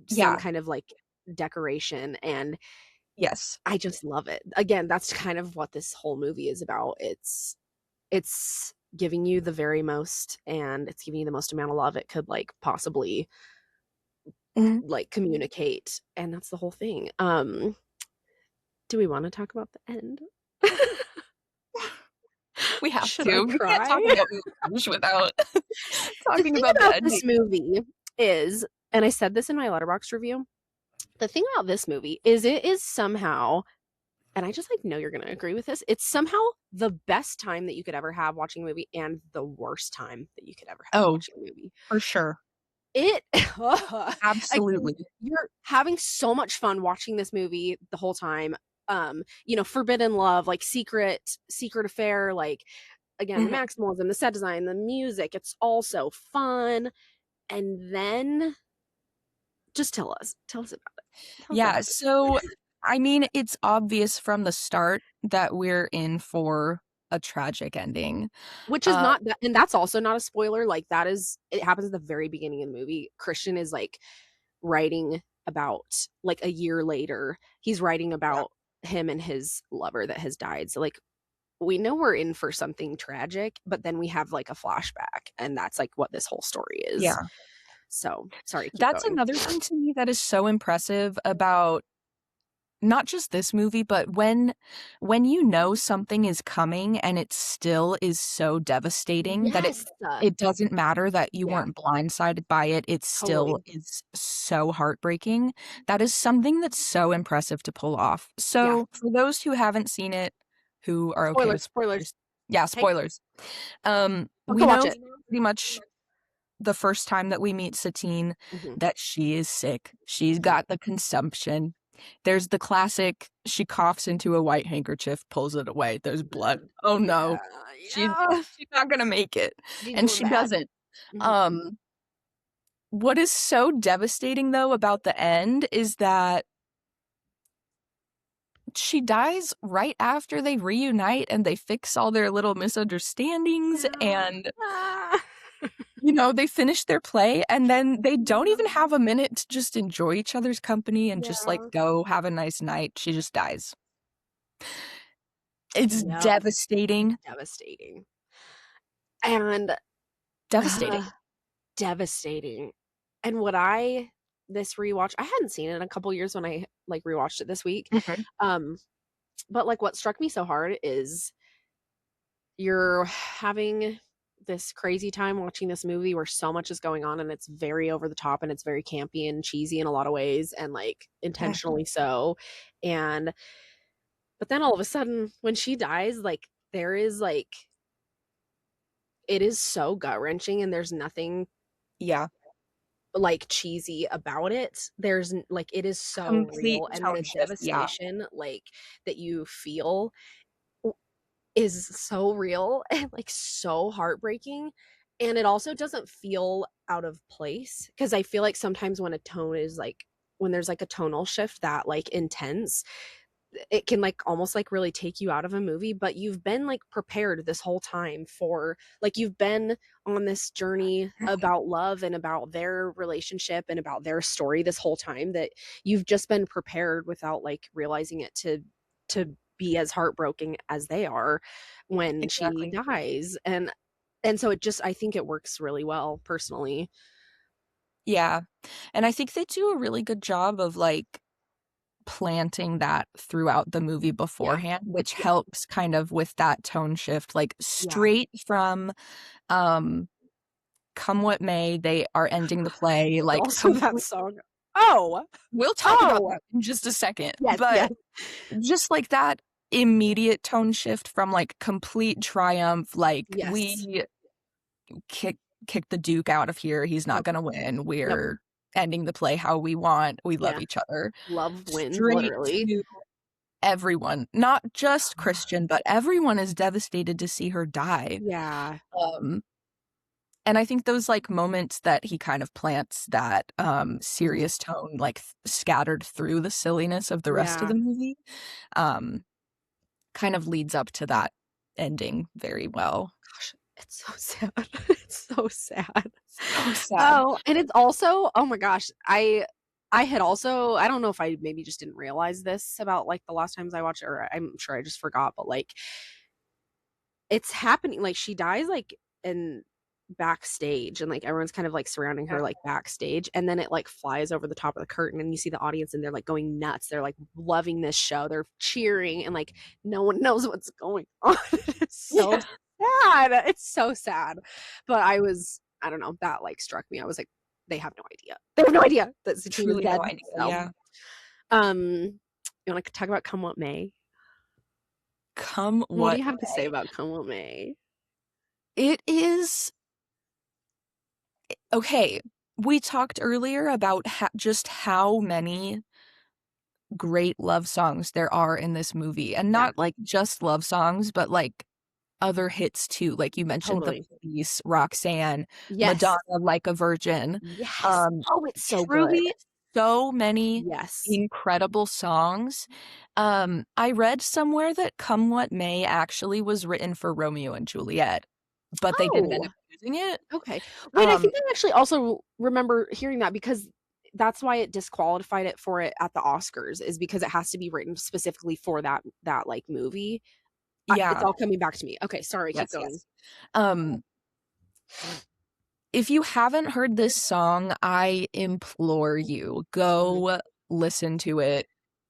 some Yeah. kind of, like, decoration, and Yes. I just love it. Again, that's kind of what this whole movie is about. It's giving you the very most, and it's giving you the most amount of love it could, like, possibly, Mhm. like, communicate, and that's the whole thing. Do we wanna talk about the end? We have Should I to. We can't cry? talk about Moulin Rouge without The talking thing about the about this ending. movie is, and I said this in my Letterboxd review, the thing about this movie is it is somehow, and I just, like, know you're gonna agree with this, it's somehow the best time that you could ever have watching a movie and the worst time that you could ever have Oh, watching a movie. for sure. It again, Absolutely. you're having so much fun watching this movie the whole time. Forbidden love, like secret affair, like again, the Mhm. maximalism, the set design, the music, it's all so fun. And then just tell us about it. Tell us Yeah, about it. so, I mean, it's obvious from the start that we're in for a tragic ending. Which is Uh, not that, and that's also not a spoiler. Like that is, it happens at the very beginning of the movie. Christian is like writing about, like, a year later, he's writing yeah, about him and his lover that has died. So like we know we're in for something tragic, but then we have like a flashback, and that's like what this whole story is. yeah. So sorry, keep That's going. another thing to me that is so impressive about not just this movie, but when you know something is coming and it still is so devastating that Yes. it doesn't matter that you Yeah, weren't blindsided by it, it still totally. is so heartbreaking. That is something that's so impressive to pull off. Yeah. So, for those who haven't seen it, who are okay with Spoilers, spoilers. spoilers, yeah, Hey, spoilers. go We watch know it. pretty much the first time that we meet Satine Mhm, that she is sick. She's mhm. got the consumption. There's the classic, she coughs into a white handkerchief, pulls it away, there's blood. Oh no, Yeah, she yeah. she's not gonna make it, She's and doing she bad. doesn't. Mhm. Um, what is so devastating, though, about the end is that she dies right after they reunite and they fix all their little misunderstandings, Yeah. and Ah. they finish their play, and then they don't even have a minute to just enjoy each other's company and just, like, Yeah. go have a nice night. She just dies. It's Yep, devastating. devastating. And Devastating. devastating. And what I this rewatch I hadn't seen it in a couple years when I, like, rewatched it this week, Mhm. um, but, like, what struck me so hard is you're having this crazy time watching this movie where so much is going on and it's very over the top and it's very campy and cheesy in a lot of ways and, like, Mhm. intentionally so, and but then all of a sudden, when she dies, like, there is, like it is so gut-wrenching and there's nothing, Yeah. like, cheesy about it. There's n like, it is so Complete real, and tone the shift, yeah. devastation, like, that you feel w is so real and, like, so heartbreaking, and it also doesn't feel out of place because I feel like sometimes when a tone is, like when there's, like, a tonal shift that, like, intense, it can, like, almost, like, really take you out of a movie, but you've been, like, prepared this whole time for like, you've been on this journey about love and about their relationship and about their story this whole time that you've just been prepared without, like, realizing it to be as heartbroken as they are when she Exactly. dies, and so it just I think it works really well, personally. Yeah, and I think they do a really good job of, like, planting that throughout the movie Yeah. beforehand, which Yeah. helps kind of with that tone shift, like, Yeah. straight from, um, Come What May, they are ending the play, like, Also that complete song. Oh! we'll talk about Oh! that in just a second, Yes, but yes. just, like, that immediate tone shift from, like, complete triumph, like, Yes. "We kick kick the duke out of here, he's not Yep. gonna win, Yep. we're ending the play how we want, we love Yeah. each other." Love wins, Straight literally. to everyone, not just Christian, but everyone is devastated to see her die, Yeah. um, and I think those, like, moments that he kind of plants that, Mhm. serious tone, like, scattered through the silliness of the rest of Yeah. the movie, um, kind of leads up to that ending very well. Gosh, it's so sad. It's so sad. So sad. Oh, and it's also oh my gosh, I had also I don't know if I maybe just didn't realize this about, like, the last times I watched it, or I'm sure I just forgot, but, like, it's happening, like, she dies, like, in backstage, and, like, everyone's kind of, like, surrounding Yeah. her, like, backstage, and then it, like, flies over the top of the curtain, and you see the audience, and they're, like, going nuts. They're, like, loving this show. They're cheering, and, like, no one knows what's going on. It's so Yeah. sad. It's so sad. But I don't know, that, like, struck me. I was like, "They have no idea. They have no idea that Satine is Truly no dead." idea, So, yeah. you wanna talk about Come What May? Come What do what you have to say may. about Come What May? It is okay, we talked earlier about just how many great love songs there are in this movie, and Yeah, not, like, just love songs, but, like, other hits too, like you mentioned The totally. Police, Roxanne, Yes. Madonna, Like a Virgin, Yes. um, Oh, it's so good. truly so many Yes. incredible songs. I read somewhere that Come What May actually was written for Romeo and Juliet, but they didn't end Oh, up using it. okay. Wait, I Um, think I actually also remember hearing that because that's why it disqualified it for it at the Oscars is because it has to be written specifically for that, like, movie. It's yeah, all coming back to me. Okay, sorry, keep yes, going. yes. Um, if you haven't heard this song, I implore you, Mhm. go listen to it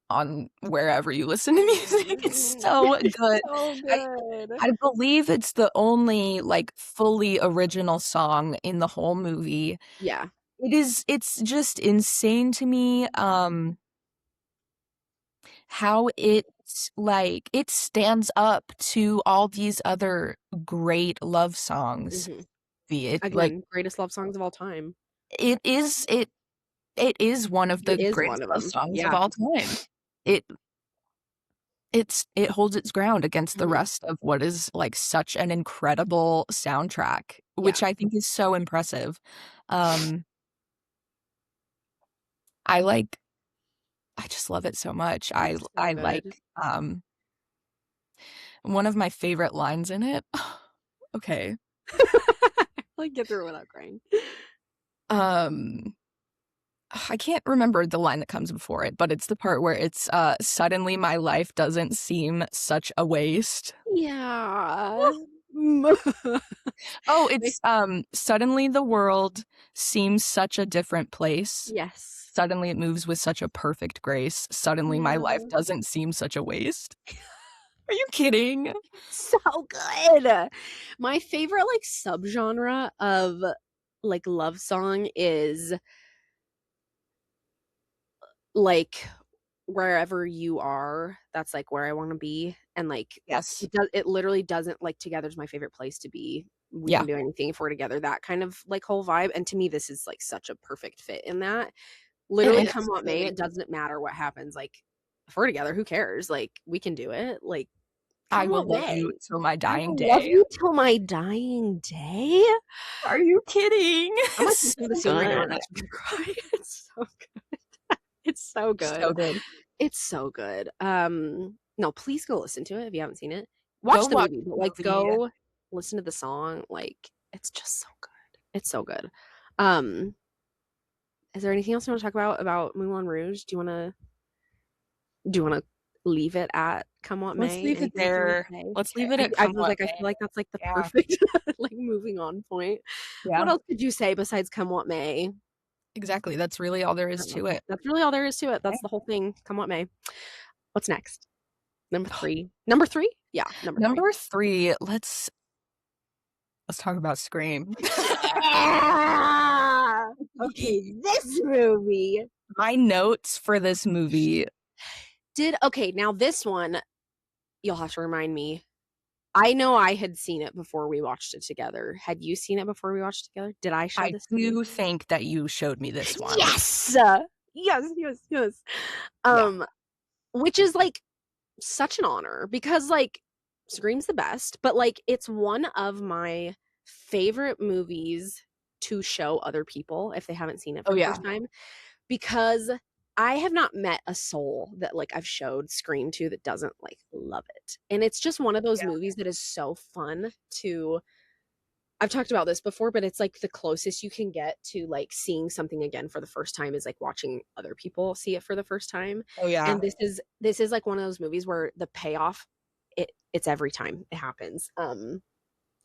on wherever you listen to music. It's Mm. so It's good. so I good. I believe it's the only, like, fully original song in the whole movie. Yeah. It's just insane to me, how it stands up to all these other great love songs. Mhm. Like, Again, greatest love songs of all time. it is it it is one of It the is one greatest of love them. songs of Yeah. all time. It it holds its ground against the Mhm. rest of what is, like, such an incredible soundtrack, Yeah. which I think is so impressive. Um, I like I just love it so much. It's so I like, good. um, one of my favorite lines in it okay, Like, get through it without crying. um, I can't remember the line that comes before it, but it's the part where it's, "Suddenly my life doesn't seem such a waste." Yeah. Oh, My it's, "Suddenly the world seems such a different place. yes. Suddenly it moves with such a perfect grace. Suddenly my life Yeah. doesn't seem such a waste." Are you kidding? So good. My favorite, like, subgenre of, like, love song is, like, "Wherever You Are," that's, like, where I wanna be, and, like, Yes. it literally doesn't like, "Together's my favorite place to be. We can Yeah. do anything if we're together," that kind of, like, whole vibe, and to me, this is, like, such a perfect fit in that. It Literally, come is what may, really. it doesn't matter what happens, like, if we're together, who cares? Like, we can do it, like, I come will what love you may. till my I dying will love day. you till my dying day. Are you kidding? I might So listen to the scene right now and good. actually cry. It's so good. It's so good. So good. It's so good. No, please go listen to it if you haven't seen it. Go Watch the watch movie, but, the like, movie. go listen to the song, like, it's just so good. It's so good. Um, is there anything else you wanna talk about Moulin Rouge? Do you wanna leave it at come what Let's may? leave it Anything else you wanna there. say? Let's Okay. leave it at I come was what like, I feel may. like that's, like, the Yeah. perfect, like, moving on point. What Yeah. else could you say besides come what may? Exactly. That's really all there is No, to it. that's really all there is to it. That's Okay. the whole thing, come what may. What's next? Number 3. Number 3? Yeah, number 3. Number 3, let's talk about Scream. Yeah! Okay, this movie My notes for this movie. okay, now this one, you'll have to remind me. I know I had seen it before we watched it together. Had you seen it before we watched it together? Did I show I this to you? do think that you showed me this one. Yes! Yes, yes, yes. Yeah. Um, which is, like, such an honor because, like, Scream's the best, but, like, it's one of my favorite movies to show other people if they haven't seen it Oh, for the yeah. first time, because I have not met a soul that, like, I've showed Scream to that doesn't, like, love it, and it's just one of those Yeah. movies that is so fun to I've talked about this before, but it's, like, the closest you can get to, like, seeing something again for the first time is, like, watching other people see it for the first time, Oh, yeah. and this is, like, one of those movies where the payoff, it's every time it happens,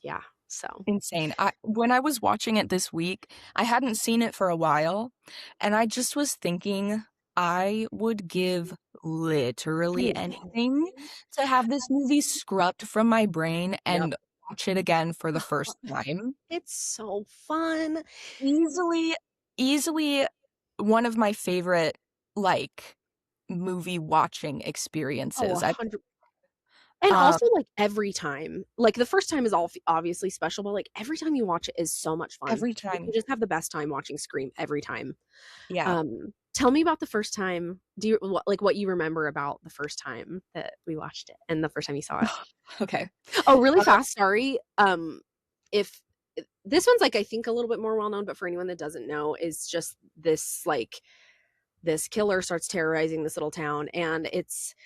yeah, so Insane. When I was watching it this week, I hadn't seen it for a while, and I just was thinking I would give literally anything. anything to have this movie scrubbed from my brain Yep. and watch it again for the first time. It's so fun. Easily easily one of my favorite, like, movie watching Oh, experiences. I 100 and um, also, like, every time. Like, the first time is all obviously special, but, like, every time you watch it is so much fun. every Like, you time. just have the best time watching Scream every time. Yeah. Tell me about the first time. Do you what you remember about the first time that we watched it and the first time you saw it? Okay. Oh, really Uh, fast, sorry. If this one's, like, I think a little bit more well known, but for anyone that doesn't know, is just this, like, this killer starts terrorizing this little town, and it's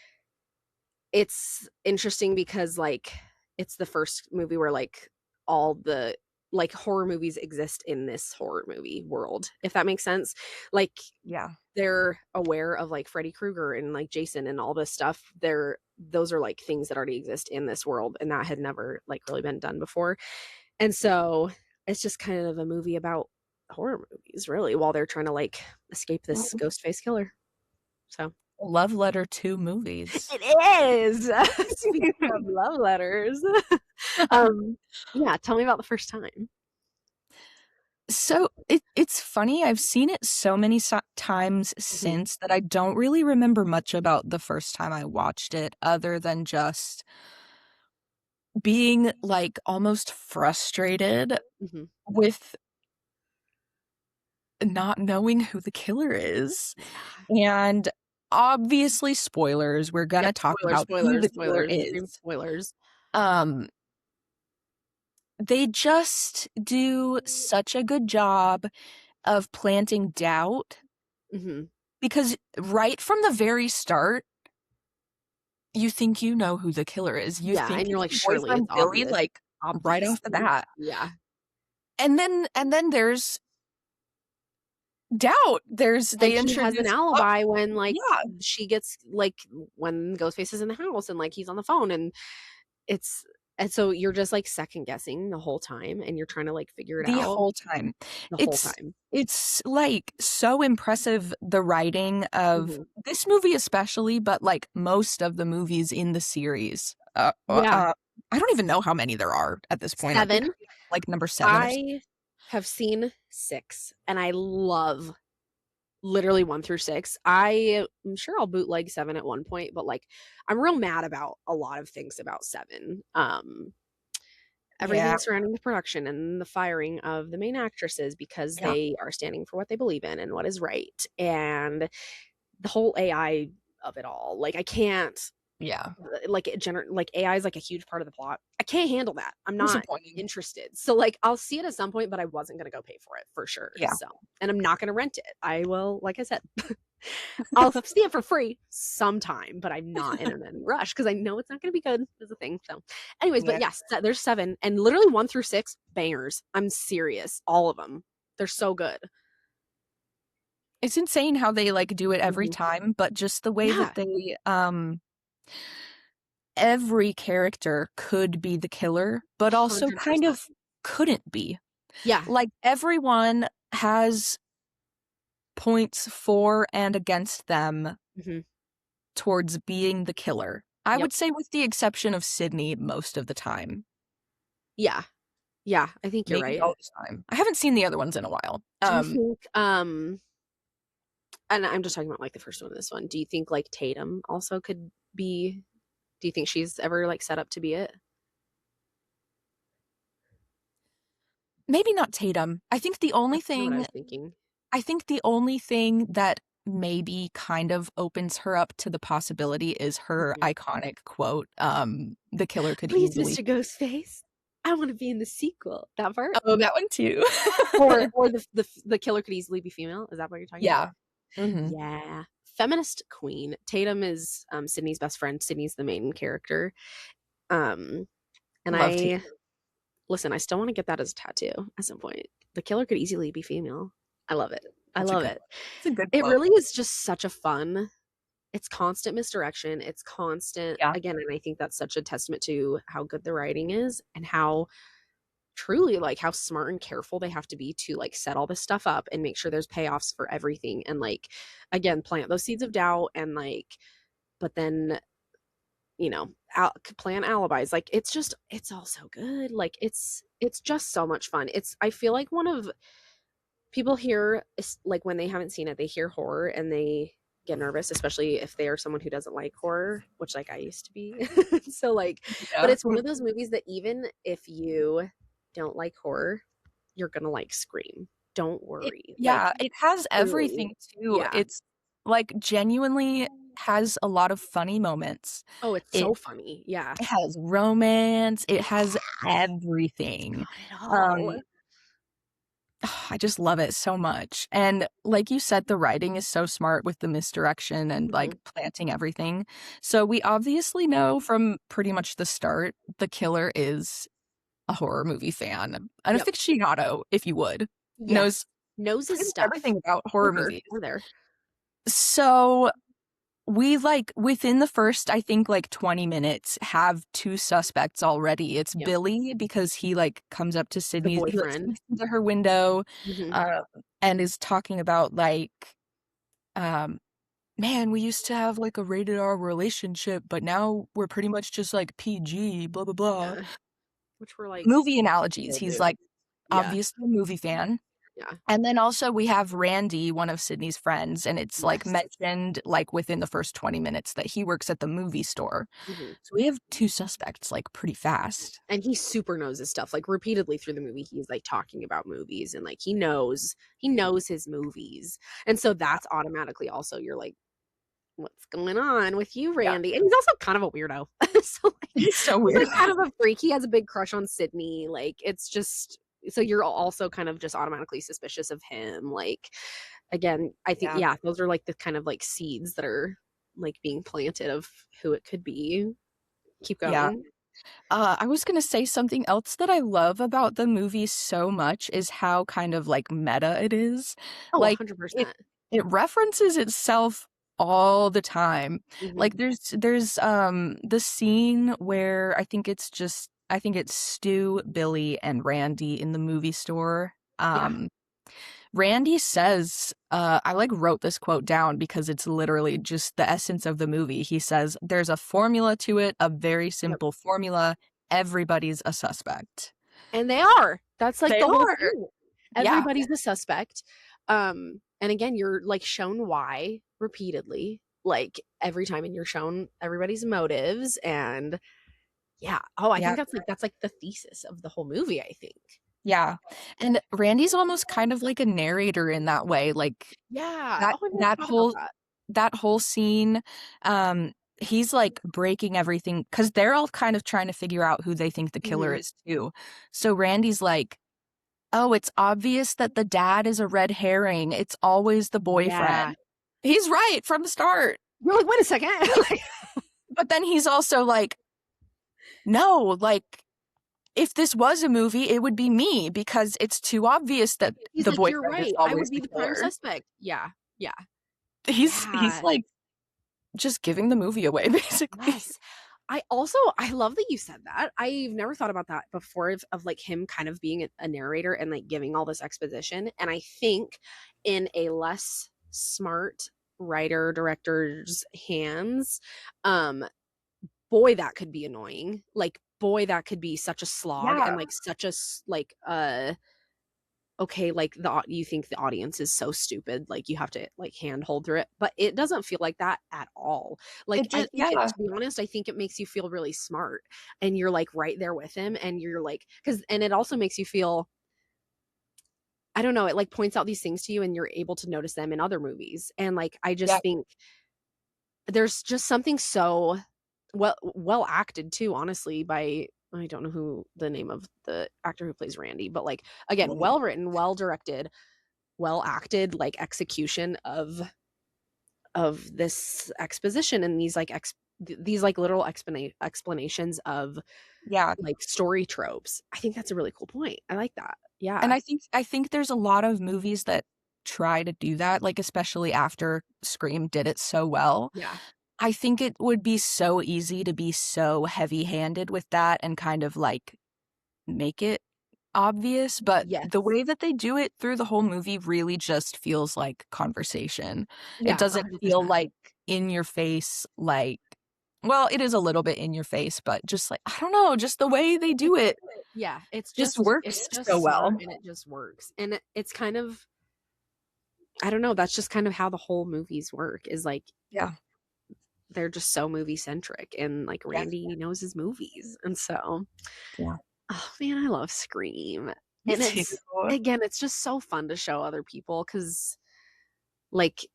interesting because, like, it's the first movie where, like, all the, like, horror movies exist in this horror movie world, if that makes sense. Like, yeah. they're aware of, like, Freddy Krueger and, like, Jason and all this stuff. Those are, like, things that already exist in this world, and that had never, like, really been done before. And so, it's just kind of a movie about horror movies, really, while they're trying to, like, escape this Well, ghost face killer. So love letter to movies. it is! Speaking of love letters. Um, yeah, tell me about the first time. So, it's funny, I've seen it so many times Mhm, since that I don't really remember much about the first time I watched it other than just being, like, almost frustrated mhm. with not knowing who the killer is, Yeah. and obviously, spoilers, we're gonna Yep, talk spoilers, about who spoilers, the killer spoilers, scream is. spoilers. Um, they just do such a good job of planting doubt Mhm. because right from the very start, you think you know who the killer is. You Yeah, think and you're it's like, your "Surely boyfriend it's Billy, obvious." like, right off the Obviously. bat. Yeah. And then there's doubt. And They he has an introduce oh, alibi when, like, yeah, she gets like, when Ghostface is in the house and, like, he's on the phone, and it's and so you're just, like, second guessing the whole time, and you're trying to, like, figure it the out whole time. the whole It's time. it's, like, so impressive, the writing of Mhm. this movie especially, but, like, most of the movies in the series. Yeah. I don't even know how many there are at this point. I think 7. I'm like number 7 or s I have seen 6, and I love literally 1 through 6. I am sure I'll bootleg 7 at one point, but, like, I'm real mad about a lot of things about 7. Yeah, Everything surrounding the production and the firing of the main actresses because yeah, they are standing for what they believe in and what is right, and the whole AI of it all. Like, I can't yeah. like, like, AI is, like, a huge part of the plot. I can't handle that. I'm not Disappointing. interested. So, like, I'll see it at some point, but I wasn't gonna go pay for it for sure, Yeah. so and I'm not gonna rent it. I will, like I said, I'll see it for free sometime, but I'm not in any rush because I know it's not gonna be good is the thing, so anyways, but Yeah. yes, there's 7, and literally 1 through 6, bangers. I'm serious, all of them. They're so good. It's insane how they, like, do it every Mhm. time, but just the way Yeah, that they, every character could be the killer, but also kind 100%. of couldn't be. Yeah. Like, everyone has points for and against them Mhm. towards being the killer. I Yep. would say with the exception of Sydney most of the time, Yeah. Yeah, I think you're maybe right. all the time. I haven't seen the other ones in a while. Do you think, and I'm just talking about, like, the first one and this one, do you think, like, Tatum also could be do you think she's ever, like, set up to be it? Maybe not Tatum. That's kinda what I was thinking. I think the only thing that maybe kind of opens her up to the possibility is her Mhm. iconic quote, "The killer could "Please, easily." Mr. Ghostface, I wanna be in the sequel." That part? Oh, that one too. Or the killer could easily be female? Is that what you're talking about? Yeah. Mhm. Yeah. Feminist queen. Tatum is, Sydney's best friend. Sydney's the main character. Um, and Love Tatum. I listen, I still wanna get that as a tattoo at some point. The killer could easily be female. I love it. I Such a love good it. one. It's a good It quote. really is just such a fun it's constant misdirection, it's constant Yeah. again, and I think that's such a testament to how good the writing is and how truly, like, how smart and careful they have to be to, like, set all this stuff up and make sure there's payoffs for everything and, like, again, plant those seeds of doubt and, like but then, plant alibis, like, it's all so good, like, it's just so much fun. I feel like one of people hear like, when they haven't seen it, they hear horror and they get nervous, especially if they are someone who doesn't like horror, which, like, I used to be. So, like but Yeah. it's one of those movies that even if you don't like horror, you're gonna like Scream. Don't worry, like, It has truly. everything too. Yeah. It's, like, genuinely has a lot of funny moments. Oh, it's It so funny. Yeah. it has romance, it has Yes! It's everything. got it all. Um I just love it so much, and like you said, the writing is so smart with the misdirection and, like, Mhm. planting everything. So we obviously know from pretty much the start, the killer is a horror movie fan, an Yep. aficionado, if you would, knows Yes. Knows his pretty much stuff. everything about horror We're movies. we're there. So we, like within the first, I think, like, 20 minutes, have 2 suspects already. It's Yep. Billy because he, like, comes up to The He, like, boyfriend. sneaks into her window, Mhm. uh, and is talking about, like, um, "Man, we used to have, like, a rated R relationship, but now we're pretty much just, like, PG, blah, blah, blah." Yeah. Which we're like, Movie analogies. "Chill, He's, dude." like, Yeah. obviously a movie fan. Yeah. And then also we have Randy, one of Sydney's friends, and it's, like, Yes. mentioned, like, within the first 20 minutes that he works at the movie store. Mhm. So we have 2 suspects, like, pretty fast. And he super knows his stuff, like, repeatedly through the movie, he's, like, talking about movies and, like, he knows his movies, and so Yeah. that's automatically also you're like, "What's going on with you, Yeah. Randy?" And he's also kind of a weirdo. So, like, He's so he's, weird. like, kind of a freak, he has a big crush on Sydney, like, it's just so you're also kind of just automatically suspicious of him, like, again, I think Yeah. yeah, those are, like, the kind of, like, seeds that are, like, being planted of who it could be. Keep Yeah. going. I was gonna say something else that I love about the movie so much is how kind of like meta it is. Oh, Like it 100%. it references itself all the time. Mhm. Like there's the scene where I think it's Stu, Billy, and Randy in the movie store. Yeah. Randy says, I like wrote this quote down because it's literally just the essence of the movie. He says, there's a formula to it, a very Yep. simple formula. Everybody's a suspect. And they are. That's like They the whole are. thing. Yeah. Everybody's a suspect. And again, you're like shown why repeatedly, like every time, and you're shown everybody's motives. And yeah. Oh, I Yeah. think that's like the thesis of the whole movie, I think. Yeah. And Randy's almost kind of like a narrator in that way. Like Yeah. that Oh, I never that thought about whole that. that whole scene, he's like breaking everything because they're all kind of trying to figure out who they think the killer Mhm. is too. So Randy's like, oh, it's obvious that the dad is a red herring. It's always the Yeah. boyfriend. He's right from the start. You're like, wait a second. Like, But then he's also like, no, like, if this was a movie, it would be me because it's too obvious that he's the like, you're boyfriend is right. I would always be the the prime killer. suspect. Yeah. Yeah. He's Yeah. like just giving the movie away, basically. Yes. I love that you said that. I've never thought about that before of like him kind of being a narrator and like giving all this exposition. And I think in a less smart writer director's hands, um, boy, that could be annoying. Like, boy, that could be such a slog Yeah, and like such a okay, like you think the audience is so stupid, like you have to like handhold through it, but it doesn't feel like that at all. Like it I just think it, yeah, to be honest, I think it makes you feel really smart, and you're like right there with him, and you're like, because and it also makes you feel, I don't know, it like points out these things to you, and you're able to notice them in other movies, and like I yeah, just think there's just something so well acted too, honestly, by, I don't know who the name of the actor who plays Randy, but like again, well written, well directed, well acted, like execution of this exposition and these like these like literal explanations of yeah. like story tropes. I think that's a really cool point. I like that. And Yeah. I think there's a lot of movies that try to do that, like especially after Scream did it so well. Yeah. I think it would be so easy to be so heavy-handed with that and kind of like make it obvious, but the Yes. way that they do it through the whole movie really just feels like conversation. It Yeah, doesn't feel 100%. like in your face, like, well, it is a little bit in your face, but just like, I don't know, just the way they do it Yeah, just it's works so just smart well. and it just works. And it's kind of, I don't know, that's just kind of how the whole movies work, is like Yeah. they're just so movie centric, and like Yeah. Randy knows his movies. And so, Yeah. oh man, I love Scream. Me And too. it's, again, it's just so fun to show other people because like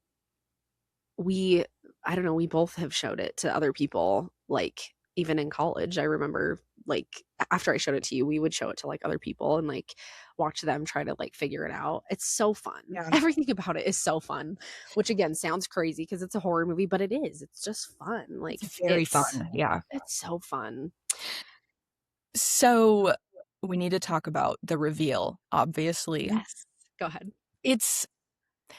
we, I don't know, we both have showed it to other people, like even in college. I remember like after I showed it to you, we would show it to like other people and like watch them try to like figure it out. It's so fun. Yeah. Everything about it is so fun, which again sounds crazy because it's a horror movie, but it is. It's just fun. Like It's very fun. Yeah. it's so fun. So we need to talk about the reveal, obviously. Yes. Go ahead. It's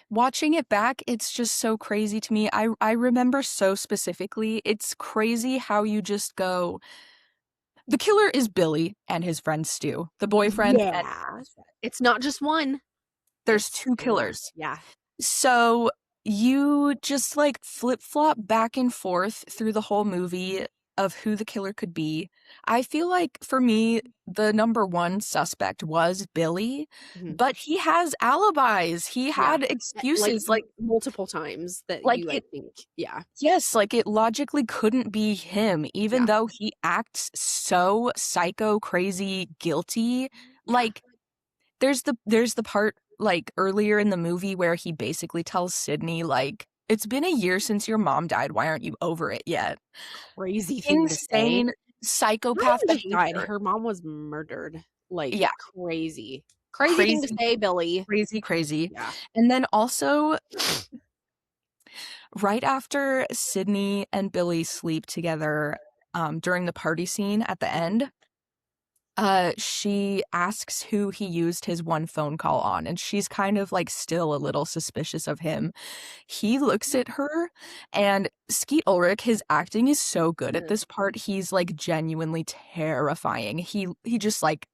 watching it back, it's just so crazy to me. I remember so specifically, it's crazy how you just go, the killer is Billy and his friend Stu, the boyfriend, and Yeah. It's not just one. there's It's two more. killers. Yeah. So you just like flip flop back and forth through the whole movie of who the killer could be. I feel like for me, the number one suspect was Billy, Mhm. but he has alibis. He Yeah. had Like excuses. multiple times that Like you, I it, think. Yeah. yes, like it logically couldn't be him, even Yeah. though he acts so psycho, crazy, guilty. Yeah. Like there's the part like earlier in the movie where he basically tells Sydney like it's been a year since your mom died. Why aren't you over it yet? Crazy thing to say. Insane Not psychopath even just died, behavior. her mom was murdered. Like, Yeah, crazy. Crazy thing to crazy, say, Billy. crazy, crazy. Yeah. And then also right after Sydney and Billy sleep together, during the party scene at the Mhm. end, she asks who he used his one phone call on, and she's kind of, like, still a little suspicious of him. He looks at her, and Skeet Ulrich, his acting is so good at Yeah. this part, he's, like, genuinely terrifying. He just, like,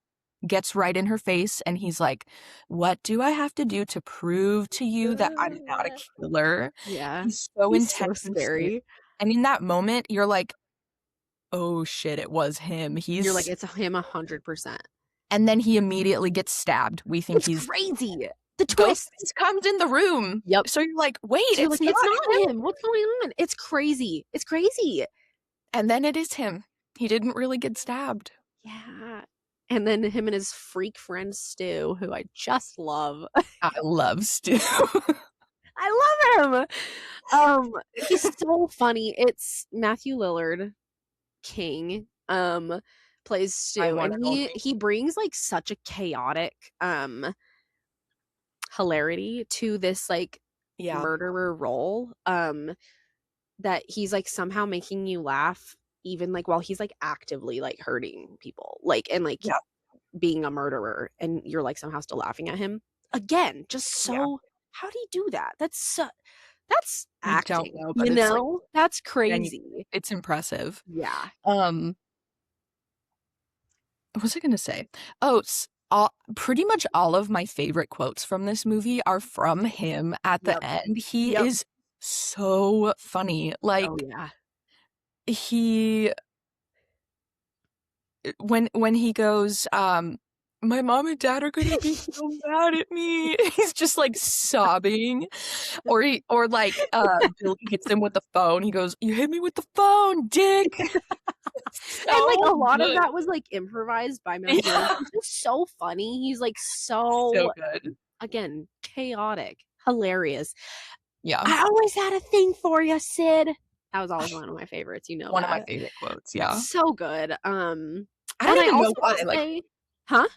gets right in her face, and he's like, "What do I have to do to prove to you that I'm not a killer?" Yeah. He's so He's so intense and serious, scary. and in that moment, you're like, "Oh shit, it was him. You're like, He's" "It's him 100%." and then he immediately gets stabbed. We think It's he's crazy! The twist! Ghostface comes in the room. Yep. So you're like, "Wait, So you're it's like, not "It's not him." him. What's going on?" It's crazy. It's crazy. And then it is him. He didn't really get stabbed. Yeah. And then him and his freak friend Stu, who I just love. I love Stu. I love him. He's so funny. It's Matthew Lillard, King, plays My Stu, one and and he only. he brings like such a chaotic hilarity to this like Yeah. murderer role. That he's like somehow making you laugh even like while he's like actively like hurting people. Like and like Yeah. being a murderer and you're like somehow still laughing at him. Again, just Yeah. so how do you do that? That's I don't acting, know, but you it's, like, know? That's genu crazy. it's impressive. Yeah. Um, what was I gonna say? Oh, pretty much all of my favorite quotes from this movie are from him at the Yep. end. He Yep. is so funny. Like, Oh, yeah. he when he goes, "My mom and dad are gonna be so mad at me." He's just, like, sobbing. Or, like, Billy hits him with the phone. He goes, "You hit me with the phone, dick." And, like, So a lot of good. that was, like, improvised by Matthew Lillard. Yeah. He's just so funny. He's, like, So so, good. again, chaotic, hilarious. Yeah. "I always had a thing for you, Sid." That was always one of my favorites, you know One of my that. favorite quotes, yeah. So good. I And don't I even know also why, will like, say Huh?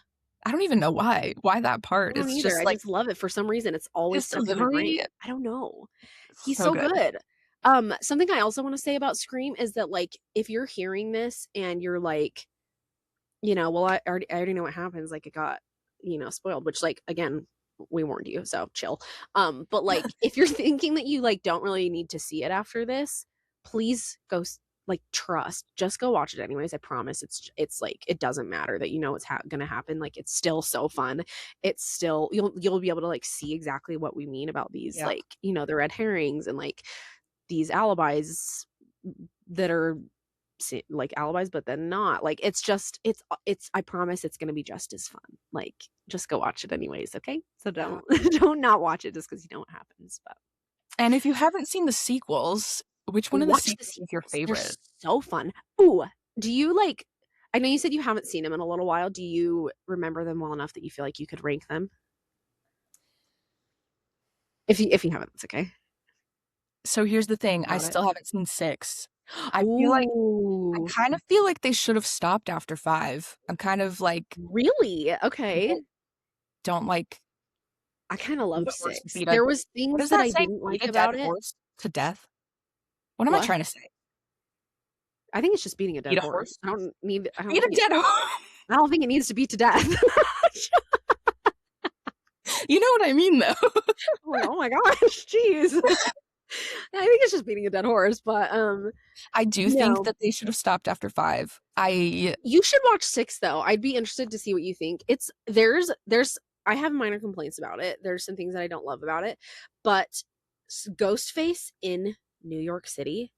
I don't even know why that I part. don't It's either. just, I like, just love it for some reason. It's always his stuck in my brain. delivery, I don't know. He's so so good. good. Something I also wanna say about Scream is that, like, if you're hearing this and you're like, you know, "Well, I already know what happens, like, it got, spoiled," which, like, again, we warned you, so chill. But, like, if you're thinking that you, like, don't really need to see it after this, please go like, trust. Just go watch it anyways, I promise. It's, like, it doesn't matter that you know what's gonna happen, like, it's still so fun. It's still you'll be able to, like, see exactly what we mean about these, Yeah. like, the red herrings and, like, these alibis that are like alibis, but then not. Like it's just it's I promise it's gonna be just as fun. Like just go watch it anyways, okay? So Yeah. don't don't not watch it just because you know what happens. But And if you haven't seen the sequels, which one of the watch the sequels is your sequels. They're favorite? so fun. Ooh, do you like I know you said you haven't seen them in a little while. Do you remember them well enough that you feel like you could rank them? If you haven't, it's okay. So here's the thing, I About it. still haven't seen 6. I feel like I Ooh, kind of feel like they should have stopped after 5. I'm kind of like, really? Okay. people don't like I kinda beat love a horse 6. beat a There was what things does that that I say? didn't Beat like a dead about it. horse to death? What am I What? trying to say? I think it's just beating a dead Beat a horse. horse? I don't Beat a think dead horse. I don't think it needs to be to death. You know what I mean, though. I'm like, "Oh my gosh, jeez." I think it's just beating a dead horse, but, I do think no. that they should have stopped after 5. I You should watch 6 though. I'd be interested to see what you think. There's I have minor complaints about it. There's some things that I don't love about it, but Ghostface in New York City,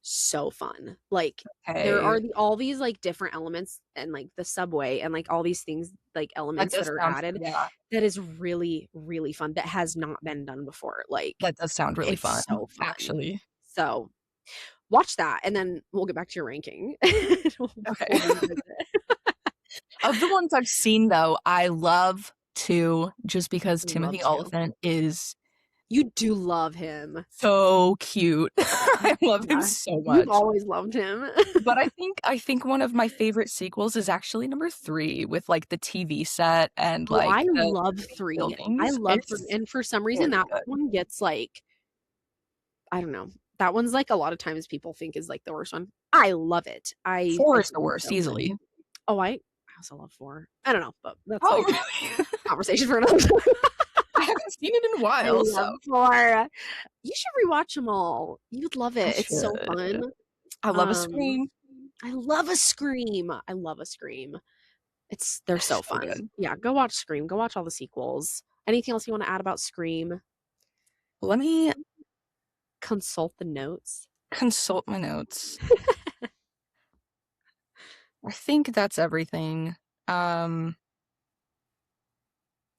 so fun. Like, there okay, are all these, like, different elements and, like, the subway and, like, all these things, like, that elements that does are sound added yeah, that is really, really fun that has not been done before. Like, that does sound really fun, it's so fun. actually. So, watch that, and then we'll get back to your ranking. We'll Okay. we'll revisit it. Of the ones I've seen, though, I love 2 just because Love Timothy to. Olyphant is You do love him. so cute. I love him Yeah. so You've much. always loved him. But I think one of my favorite sequels is actually number 3 with, like, the TV set and, Oh, like, I the love fake 3. I buildings. love 3, It's and for some reason, very that good. one gets, like I don't know. That one's, like, a lot of times people think is, like, the worst one. I love it. I 4 is think the it's worst, so fun. easily. Oh, I also love 4. I don't know, but that's Oh, like really? conversation for another time. I haven't seen it in a I while, so love 4. You should rewatch them all. You would love I it. It's so should. fun. I love a Um, scream. I love a Scream. I love a Scream. They're so So fun. good. Yeah, go watch Scream. Go watch all the sequels. Anything else you want to add about Scream? Let me Consult the notes. consult my notes. I think that's everything. Um,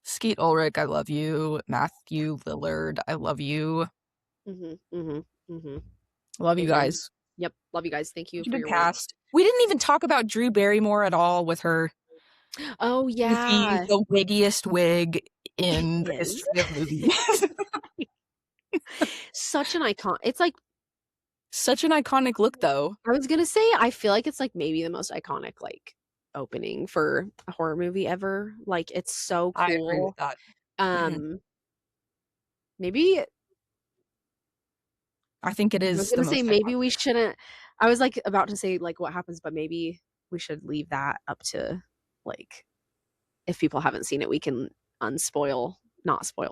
Skeet Ulrich, I love you. Matthew Lillard, I love you. Mhm, mhm, mhm. Love you Amen. guys. Yep. Love you guys. Thank you Such a for good your words. cast. We didn't even talk about Drew Barrymore at all with her Oh goofy, yeah, the wiggiest wig it in the is history of movies. such an icon. It's like Such an iconic look, though. I was gonna say, I feel like it's like maybe the most iconic like opening for a horror movie ever. Like it's so I agree with cool. that. Mhm. Um, maybe I think it I was is the gonna say most maybe we iconic. shouldn't. I was like about to say like what happens, but maybe we should leave that up to like if people haven't seen it, we can not spoil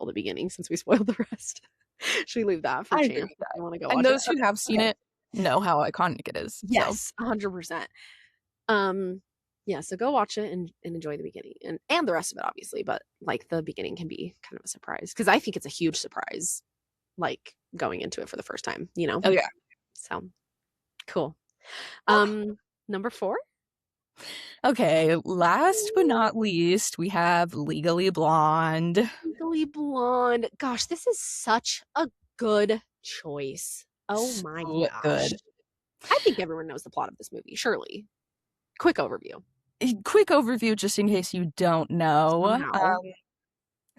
the beginning since we spoiled the rest. Should we leave that for I agree chance with if that. they want to go And watch it? those who have seen Okay. it know how iconic it is. So Yes, 100%. Um, yeah, so go watch it and enjoy the beginning and the rest of it, obviously, but like the beginning can be kind of a surprise because I think it's a huge surprise, like going into it for the first time, you know? oh yeah. So cool. Ah, Number 4? okay, last but not least, we have Legally Blonde. Legally Blonde. Gosh, this is such a good choice. Oh my So gosh. good. I think everyone knows the plot of this movie, surely. Quick overview. Quick overview, just in case you don't know. Somehow.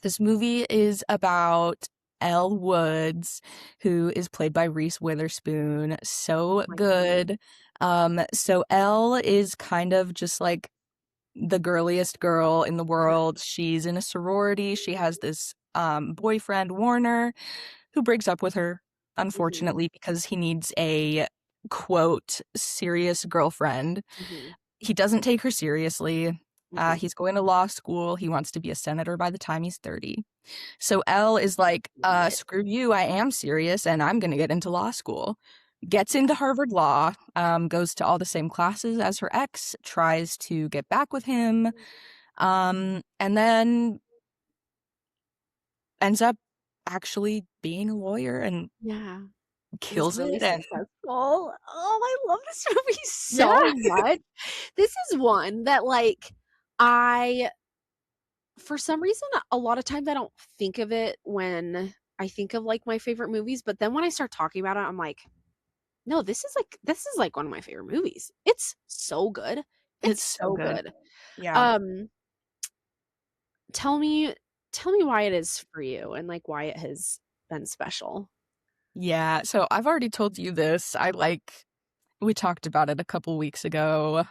This movie is about Elle Woods, who is played by Reese Witherspoon. Oh So my goodness. good. So Elle is kind of just like the girliest girl in the world. She's in a sorority. She has this boyfriend, Warner, who breaks up with her, Mhm, unfortunately, because he needs a quote serious girlfriend. mhm, He doesn't take her seriously. mhm. He's going to law school. He wants to be a senator by the time he's 30. So Elle is like, Love it. screw you, I am serious and I'm gonna get into law school. Gets Yeah. into Harvard Law, goes to all the same classes as her ex, tries to get back with him, and then ends up actually being a lawyer and Yeah. And is kills really it. And successful. Oh, I love this movie yeah, so much. This is one that, like, I for some reason, a lot of times I don't think of it when I think of, like, my favorite movies, but then when I start talking about it, I'm like, "No, this is, like, one of my favorite movies." It's so good. It's it's so so good. good. Yeah. Um, tell me tell me why it is for you and, like, why it has been special. Yeah. So I've already told you this. We talked about it a couple weeks ago.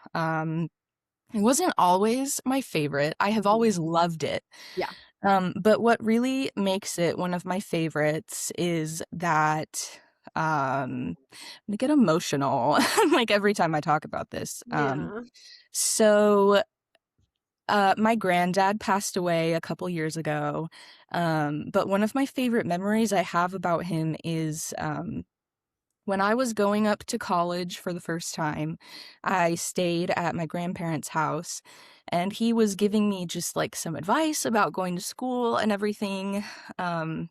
It wasn't always my favorite. I have Mhm. always loved it. Yeah. But what really makes it one of my favorites is that I'm gonna get emotional like every time I talk about this. Yeah. So my granddad passed away a couple years ago. But one of my favorite memories I have about him is when I was going up to college for the first time, I stayed at my grandparents' house, and he was giving me just like some advice about going to school and everything. Um,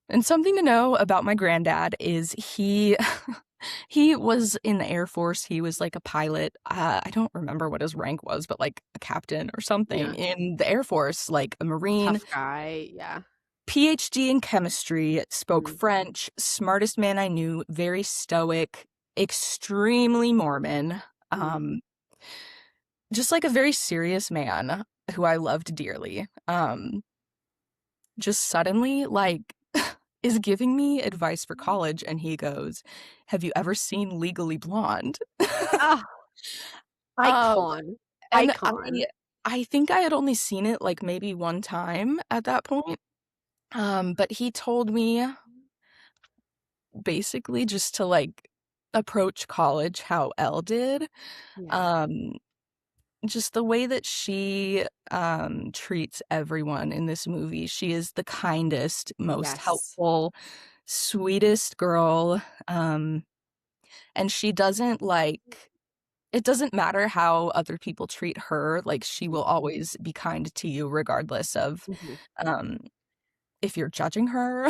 and something to know about my granddad is he he was in the Air Force. He was like a pilot. I don't remember what his rank was, but like a captain or something Yeah. in the Air Force, like a Marine. Tough guy. Yeah. PhD in chemistry, spoke Mhm. French, smartest man I knew, very stoic, extremely Mormon, Mhm. um, just like a very serious man who I loved dearly. Just suddenly, like, is giving me advice for college, and he goes, "Have you ever seen Legally Blonde?" Ah, um, icon. and Icon. I think I had only seen it like maybe one time at that point. But he told me basically just to like approach college how Elle did. Yeah. Um, just the way that she treats everyone in this movie. She is the kindest, most Yes. helpful, sweetest girl. And she doesn't like it doesn't matter how other people treat her, like she Mhm. will always be kind to you regardless of Mhm. um if you're judging her,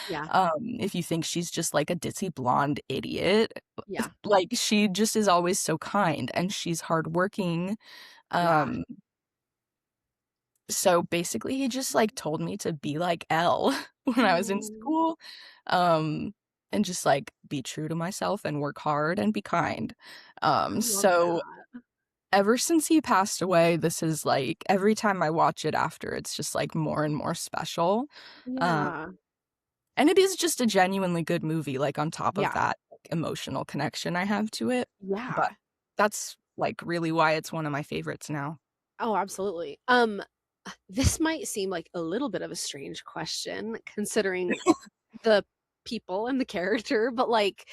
Yeah. if you think she's just like a ditzy blonde idiot. Yeah. Like she just is always so kind and she's hardworking. Yeah. Um, so basically he just like told me to be like Elle when I was in Oh, school. Um, and just like be true to myself and work hard and be kind. I love So that. ever since he passed away, this is like every time I watch it after, it's just like more and more special. Um, Yeah. and it is just a genuinely good movie, like on top of Yeah. that like, emotional connection I have to it. But Yeah. that's like really why it's one of my favorites now. Oh, absolutely. This might seem like a little bit of a strange question considering the people and the character, but like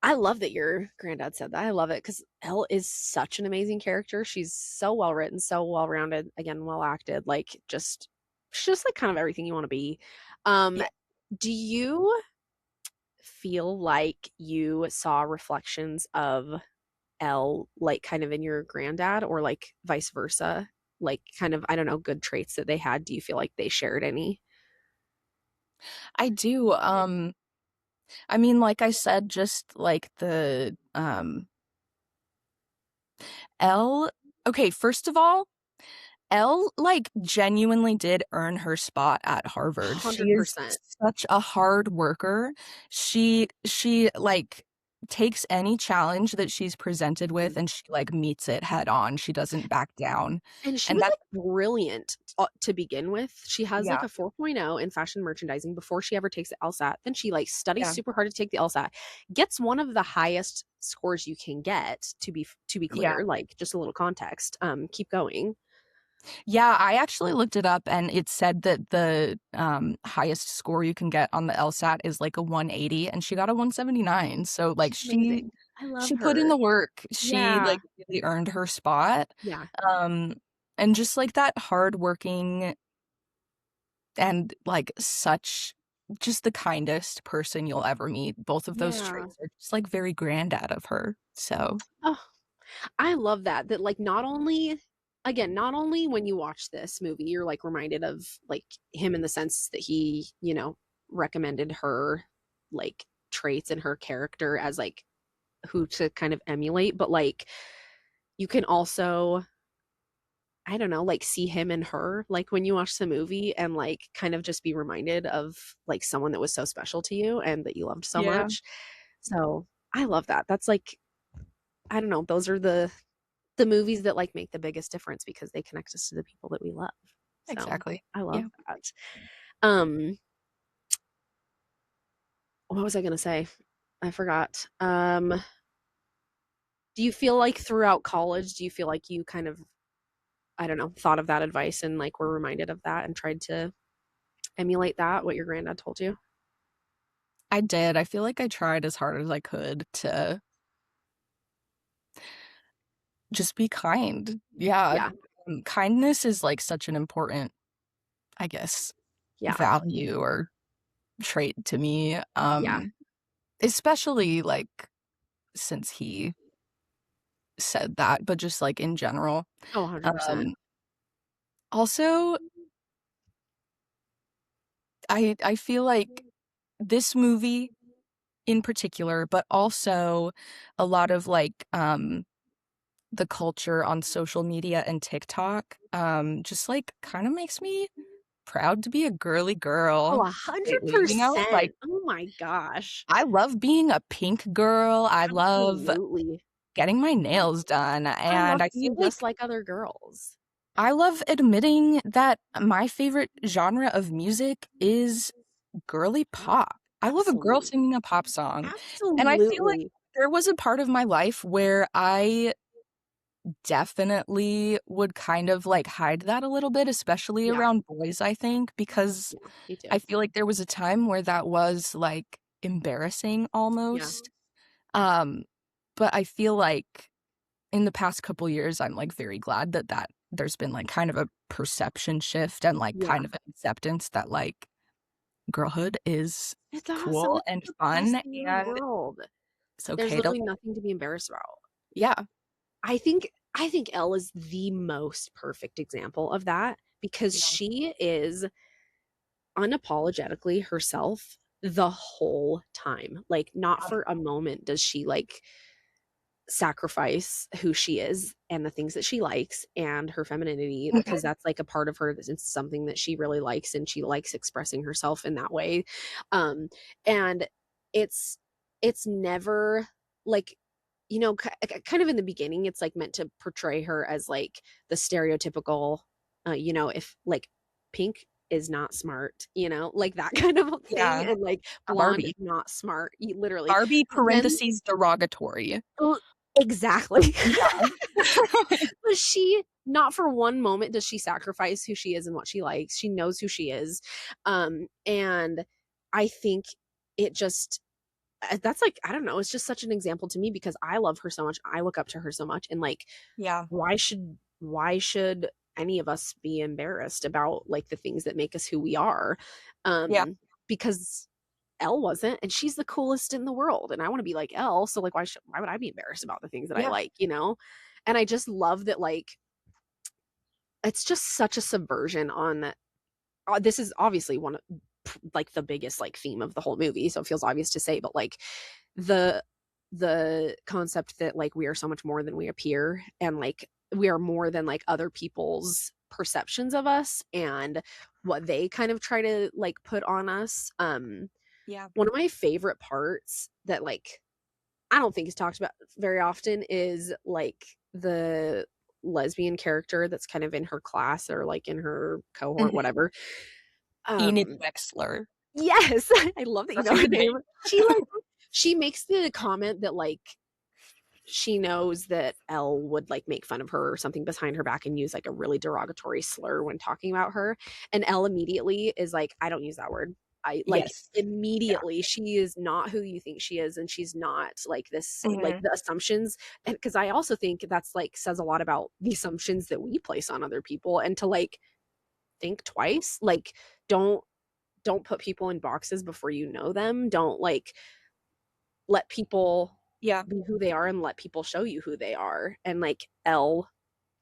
I love that your granddad said that. I love it because Elle is such an amazing character. She's so well written, so well rounded, again, well acted. Like just she's just like kind of everything you want to be. Um, Yeah, do you feel like you saw reflections of Elle like kind of in your granddad or like vice versa? Like kind of, I don't know, good traits that they had. Do you feel like they shared any? I do. I mean, like I said, just like the Elle. Okay, first of all, Elle, like, genuinely did earn her spot at Harvard. She is 100%. such a hard worker. She, like, takes any challenge that she's presented with and she, like, meets it head on. She doesn't back down. And she And was, that like, brilliant, to begin with. She has, like, yeah, a 4.0 in fashion merchandising before she ever takes the LSAT. Then she, like, studies yeah, super hard to take the LSAT, gets one of the highest scores you can get, to be yeah. clear, like, just a little context. Keep going. Yeah, I actually looked it up and it said that the, highest score you can get on the LSAT is, like, a 180, and she got a 179. So, like, She's amazing. I love she put in her. the work. She, Yeah. like, really earned her spot. Yeah. Um, and just, like, that hardworking and, like, such just the kindest person you'll ever meet. Both of those Yeah. traits are just, like, very granddad of her. So, Oh, I love that, like, not only again, not only when you watch this movie, you're, like, reminded of, like, him in the sense that he, recommended her, like, traits and her character as, like, who to kind of emulate, but, like, you can also, I don't know, like, see him and her, like, when you watch the movie and, like, kind of just be reminded of, like, someone that was so special to you and that you loved so yeah, much. So, I love that. That's, like I don't know, those are the movies that, like, make the biggest difference because they connect us to the people that we love. So, exactly. I love Yeah. that. Um, what was I gonna say? I forgot. Do you feel like throughout college, do you feel like you kind of, I don't know, thought of that advice and, like, were reminded of that and tried to emulate that, what your granddad told you? I did. I feel like I tried as hard as I could to just be kind. Yeah. Yeah. Kindness is, like, such an important, I guess, Yeah. value or trait to me, Yeah. especially, like, since he said that, but just, like, in general. Oh, 100%. Um, also, I feel like this movie in particular, but also a lot of, like, the culture on social media and TikTok, just, like, kinda makes me proud to be a girly Oh, girl lately, you know? Like, 100%. Oh my gosh. I love being a pink girl, I love Absolutely. getting my nails done, I and love I feel being just like like other girls. I love admitting that my favorite genre of music is girly pop. I love a girl Absolutely. singing a pop song, and I feel like Absolutely. there was a part of my life where I definitely would kind of, like, hide that a little bit, especially Yeah. around boys, I think, because Yeah. Me too. I feel like there was a time where that was, like, embarrassing Yeah. almost. Um, but I feel like in the past couple years, I'm like very glad that there's been like kind of a perception shift and like Yeah. kind of an acceptance that like girlhood is It's awesome. cool It's and the best fun thing in the and world. it's There's okay to literally nothing to be embarrassed about. yeah, I think Elle is the most perfect example of that because yeah, she is unapologetically herself the whole time. Like not yeah. for a moment does she like sacrifice who she is and the things that she likes and her femininity because Mhm. that's like a part of her, it's something that she really likes and she likes expressing herself in that way. um and it's it's never like, kind of in the beginning it's like meant to portray her as like the stereotypical, if like pink is not smart, like that kind of thing, Yeah, and like a blonde is Barbie. not smart, literally. Barbie But then parentheses derogatory. L exactly. Yeah. But she not for one moment does she sacrifice who she is and what she likes. She knows who she is. And I think it just that's like, I don't know, it's just such an example to me because I love her so much. I look up to her so much and like Yeah. why should any of us be embarrassed about like the things that make us who we are? Yeah. Because Elle wasn't, and she's the coolest in the world, and I want to be like Elle. So like, why would I be embarrassed about the things that I Yeah. like, And I just love that like it's just such a subversion on. This is obviously one of like the biggest like theme of the whole movie, so it feels obvious to say, but like the the concept that like we are so much more than we appear, and like we are more than like other people's perceptions of us and what they kind of try to like put on us. Yeah. One of my favorite parts that like I don't think is talked about very often is like the lesbian character that's kind of in her class or like in her cohort, Mhm. whatever. Enid Um, Wexler. yes, I love that you Such know a her good name. name. She makes the comment that like she knows that Elle would like make fun of her or something behind her back and use like a really derogatory slur when talking about her. And Elle immediately is like, I don't use that word. I like Yes. Yeah. immediately she is not who you think she is, and she's not like this, like Mhm. the assumptions. And because I also think that's like says a lot about the assumptions that we place on other people, and to like think twice. Like don't don't put people in boxes before you know them. Don't like let people Yeah. be who they are and let people show you who they are. And like Elle,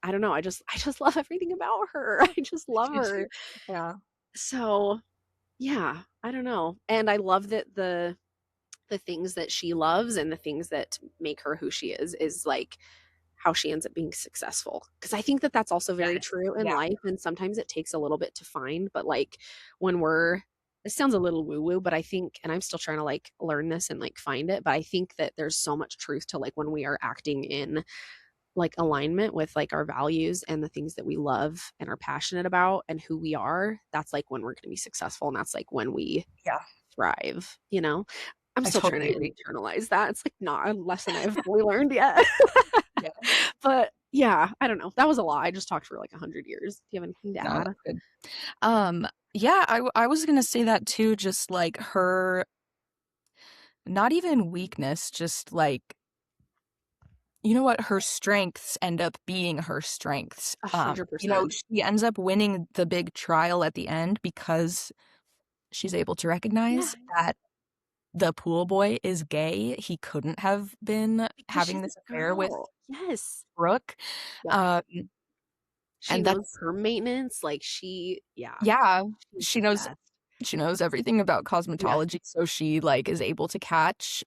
I don't know, I just love everything about her. I just I love do too. her. Yeah. So, yeah, I don't know. And I love that the things that she loves and the things that make her who she is like how she ends up being successful, because I think that that's also very Yes. true in Yeah. life, and sometimes it takes a little bit to find, but like when we're this sounds a little woo woo, but I think, and I'm still trying to like learn this and like find it, but I think that there's so much truth to like when we are acting in like alignment with like our values and the things that we love and are passionate about and who we are, that's like when we're going to be successful, and that's like when we Yeah. thrive. I'm I still trying totally to agree. internalize that. It's like not a lesson I've fully learned yet. Yeah. But yeah, I don't know. That was a lot. I just talked for like 100 years. Do you have anything to No, add? that's good. Yeah, I was gonna say that too, just like her not even weakness, just like you know what, her strengths end up being her strengths. A hundred percent. She ends up winning the big trial at the end because she's able to Yeah, recognize that the pool boy is gay. He couldn't have been because having she's a this affair with girl. Yes. Brooke. Yeah. Um, She and knows that's her maintenance. Like yeah, yeah, she's she the knows best. she knows everything about Yeah. cosmetology, so she like is able to catch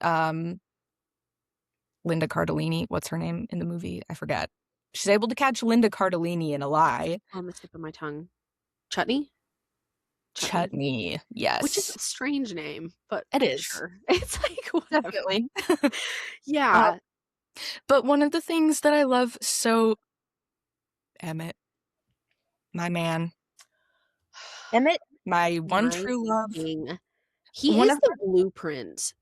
Linda Cardellini. What's her name in the movie? I forget. She's able to catch Linda Cardellini in a It's lie. on the tip of my tongue. Chutney? Chutney. Chutney, Which is yes, a strange name, but it is sure. It's like whatever. definitely. uh, Yeah. but one of the things that I love so Emmett, my man, Emmett, my one My true love. king. He One is of the blueprint.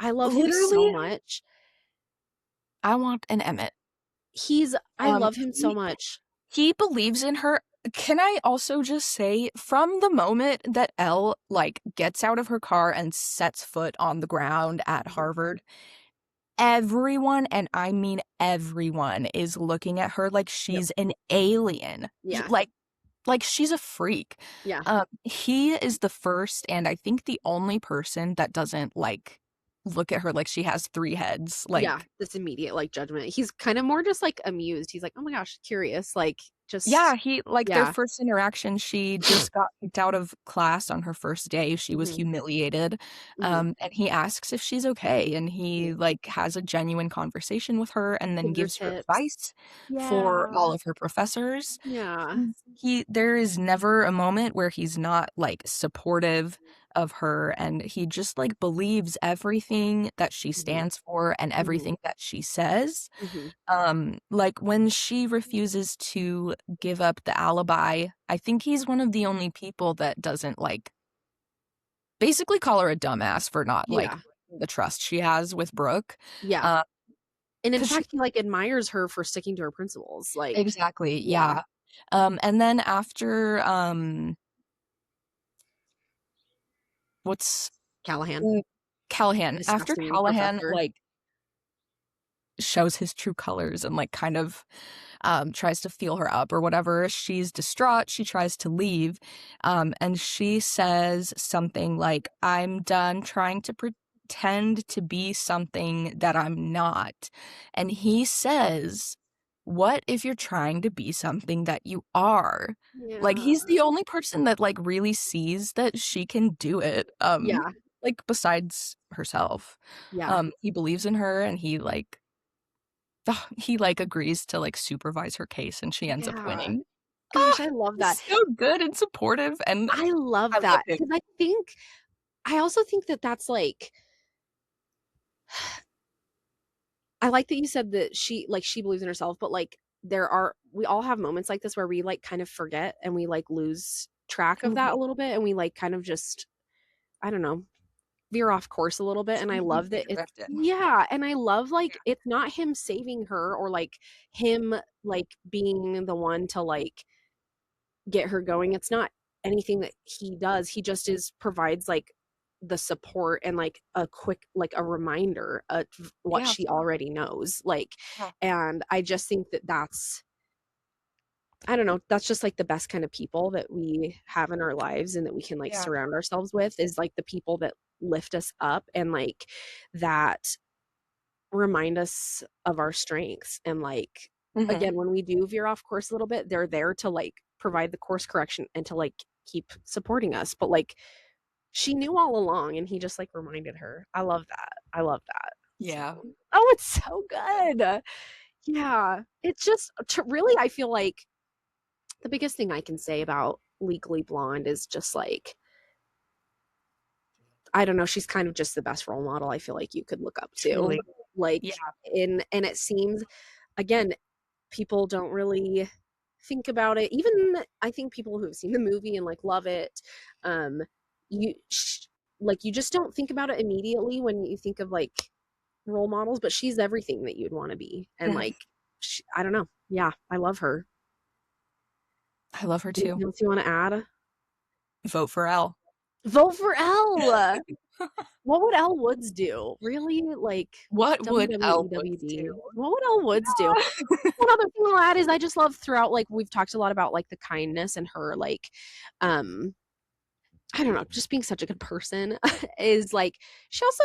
I love him so literally, much. I want an Emmett. I love him so He much. he believes in her. Can I also just say, from the moment that Elle like gets out of her car and sets foot on the ground at Harvard, everyone, and I mean everyone, is looking at her like Yep. she's an alien. Yeah. Like she's a freak. Yeah. He is the first and I think the only person that doesn't, like, look at her like she has 3 heads, Yeah. like This immediate, like, judgment. He's kind of more just, like, amused. He's like, "Oh my gosh, curious." Like, yeah, just he like, their yeah. first interaction, she just got kicked out of class on her first day, she was Mhm. humiliated, Mhm. and he asks if she's okay, and Mhm. he, like, has a genuine conversation with her and then Gives her gives her tips. advice for Yeah. all of her professors. Yeah. There is never a moment where he's not, like, supportive of her, and he just, like, believes everything that she Mhm. stands for and Mhm. everything that she says. Mhm. Like, when she refuses to give up the alibi, I think he's one of the only people that doesn't, like, basically call her a dumbass for not, like, Yeah. the trust she has with Brooke. Yeah. Uh, And in 'Cause she fact, he, like, admires her for sticking to her principles, like exactly, yeah. yeah. And then after, what's Callahan, mm, Callahan. After disgusting Callahan, professor. like, shows his true colors and, like, kind of, tries to feel her up or whatever, she's distraught, she tries to leave, and she says something like, "I'm done trying to pretend to be something that I'm not." And he says, "What if you're trying to be something that you are?" Like, Yeah. he's the only person that, like, really sees that she can do it, Yeah. like, besides herself. Yeah. He believes in her and he, like, agrees to, like, supervise her case, and she ends up Yeah. winning. Gosh, Ah, I love that. he's so good and supportive, and I I love love that him. because I also think that that's, like I like that you said that she believes in herself, but, like, we all have moments like this where we, like, kind of forget and we, like, lose track of that Mhm. a little bit, and we, like, kind of just, I don't know, veer off course a little bit, and I We love that it's drifted. yeah, and I love, like, it's not him saving her or, like, him, like, being the one to, like, get her going. It's not anything that he does. He just provides, like, the support and, like, a quick like, a reminder of what Yeah, she already knows, like, yeah, and I just think that that's I don't know, that's just, like, the best kind of people that we have in our lives and that we can, like, yeah. surround ourselves with is, like, the people that lift us up and, like, that remind us of our strengths and, like, Mhm. again, when we do veer off course a little bit, they're there to, like, provide the course correction and to, like, keep supporting us, but, like, she knew all along and he just, like, reminded her. I love that. I love that. So Yeah. oh, it's so good. Yeah. It's just really, I feel like the biggest thing I can say about Legally Blonde is just, like, I don't know, she's kind of just the best role model I feel like you could look up to. Truly. Like, Yeah. and it seems again, people don't really think about it. Even I think people who have seen the movie and, like, love it, um, you like, you just don't think about it immediately when you think of, like, role models, but she's everything that you'd wanna be, and, Mhm. like, I don't know. Yeah, I love her. I love her too. Anything else you wanna add? Vote for Elle. Vote for Elle! What would Elle Woods do? Really? Like, What would Elle Woods do? WWED. What would Elle Woods do? Yeah. One other thing I'll add is I just love throughout, like, we've talked a lot about, like, the kindness and her, like, um, I don't know, just being such a good person is, like, she also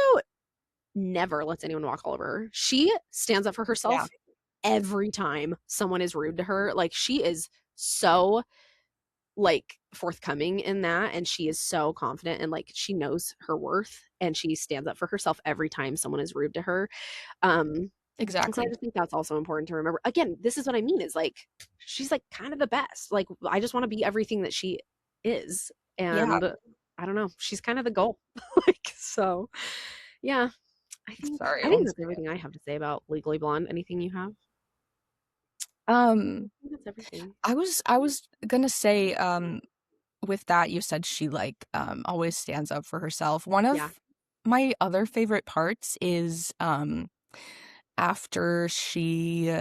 never lets anyone walk all over her. She stands up for Yeah, herself every time someone is rude to her. Like, she is so, like, forthcoming in that, and she is so confident and, like, she knows her worth, and she stands up for herself every time someone is rude to her. Um, and so I exactly. just think that's also important to remember. Again, this is what I mean is, like, she's, like, kind of the best. Like, I just wanna be everything that she is, Yeah. and I don't know, she's kind of the goal. Like, so, yeah, Sorry, I one think that's second. everything I have to say about Legally Blonde. Anything you have? I Um, think that's everything. I was gonna say, with that, you said she, like, always stands up for herself. One Yeah. of my other favorite parts is, after she,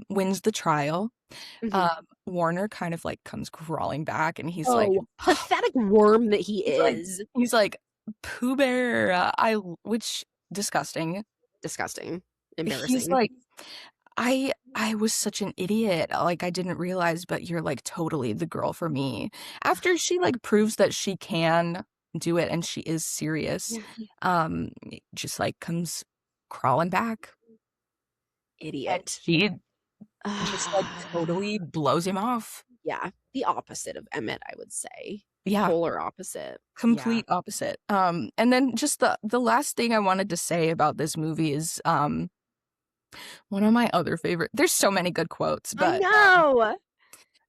wins the trial, Mhm. Warner kind of, like, comes crawling back, and he's like Oh, pathetic worm that he he's like is. he's like, "Pooh Bear, I l" which disgusting. Disgusting. He's Embarrassing. like, I was such an idiot, like, I didn't realize, but you're, like, totally the girl for me. After she, like, proves that she can do it and she is serious, Yeah. just, like, comes crawling back, and Idiot. she just, like, totally blows him off. Yeah, the opposite of Emmett, I would say. Yeah, Polar opposite. Yeah. complete opposite. And then just the last thing I wanted to say about this movie is, one of my other favorite there's so many good quotes, I but know!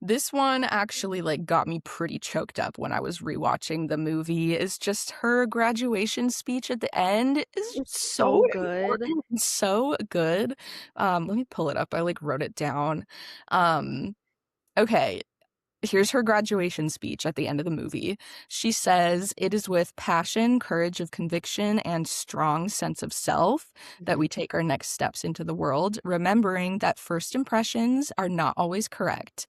this one actually, like, got me pretty choked up when I was rewatching the movie, is just her graduation speech at the end is It's so so good. important and so good. Let me pull it up, I, like, wrote it down. Um, okay, here's her graduation speech at the end of the movie. She says, "It is with passion, courage of conviction, and strong sense of self that Mhm. we take our next steps into the world, remembering that first impressions are not always correct."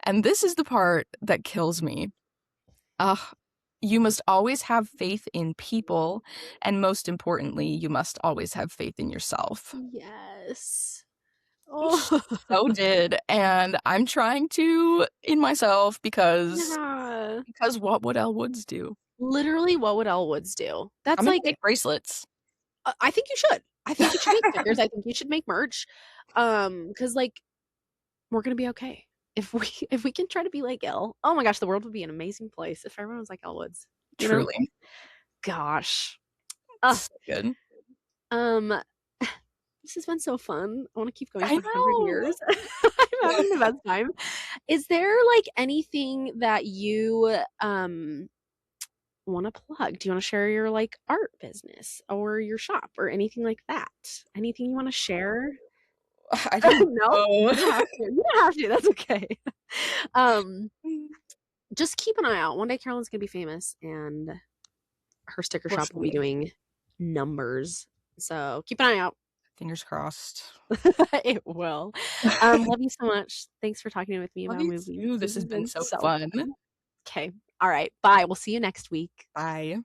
And this is the part that kills me. Ugh. You must always have faith in people, and most importantly, you must always have faith in yourself. Yes. She Oh. so did, and I'm trying to in myself Yeah. because what would Elle Woods do? Literally, what would Elle Woods do? I'm That's gonna like make bracelets. I think you should. I think you should make stickers, I think you should make merch, because like, we're gonna be okay. If we if we can try to be like Elle, oh my gosh, the world would be an amazing place if everyone was like Elle Woods, you know? Truly. Gosh. Uh, So good. um, this has been so fun. I wanna keep going I for 100 know. years. I'm having the best time. Is there, like, anything that you, wanna plug? Do you wanna share your, like, art business or your shop or anything like that? Anything you wanna share? I don't No? know. You don't have to. You don't have to, that's okay. Um, just keep an eye out. One day Carolyn's gonna be famous, and her sticker For shop will be sure. doing numbers. So, keep an eye out. Fingers crossed. It will. Love you so much. Thanks for talking with me Love about you movies. too. This This has has been been so so fun. fun. Okay. Alright, bye. We'll see you next week. Bye.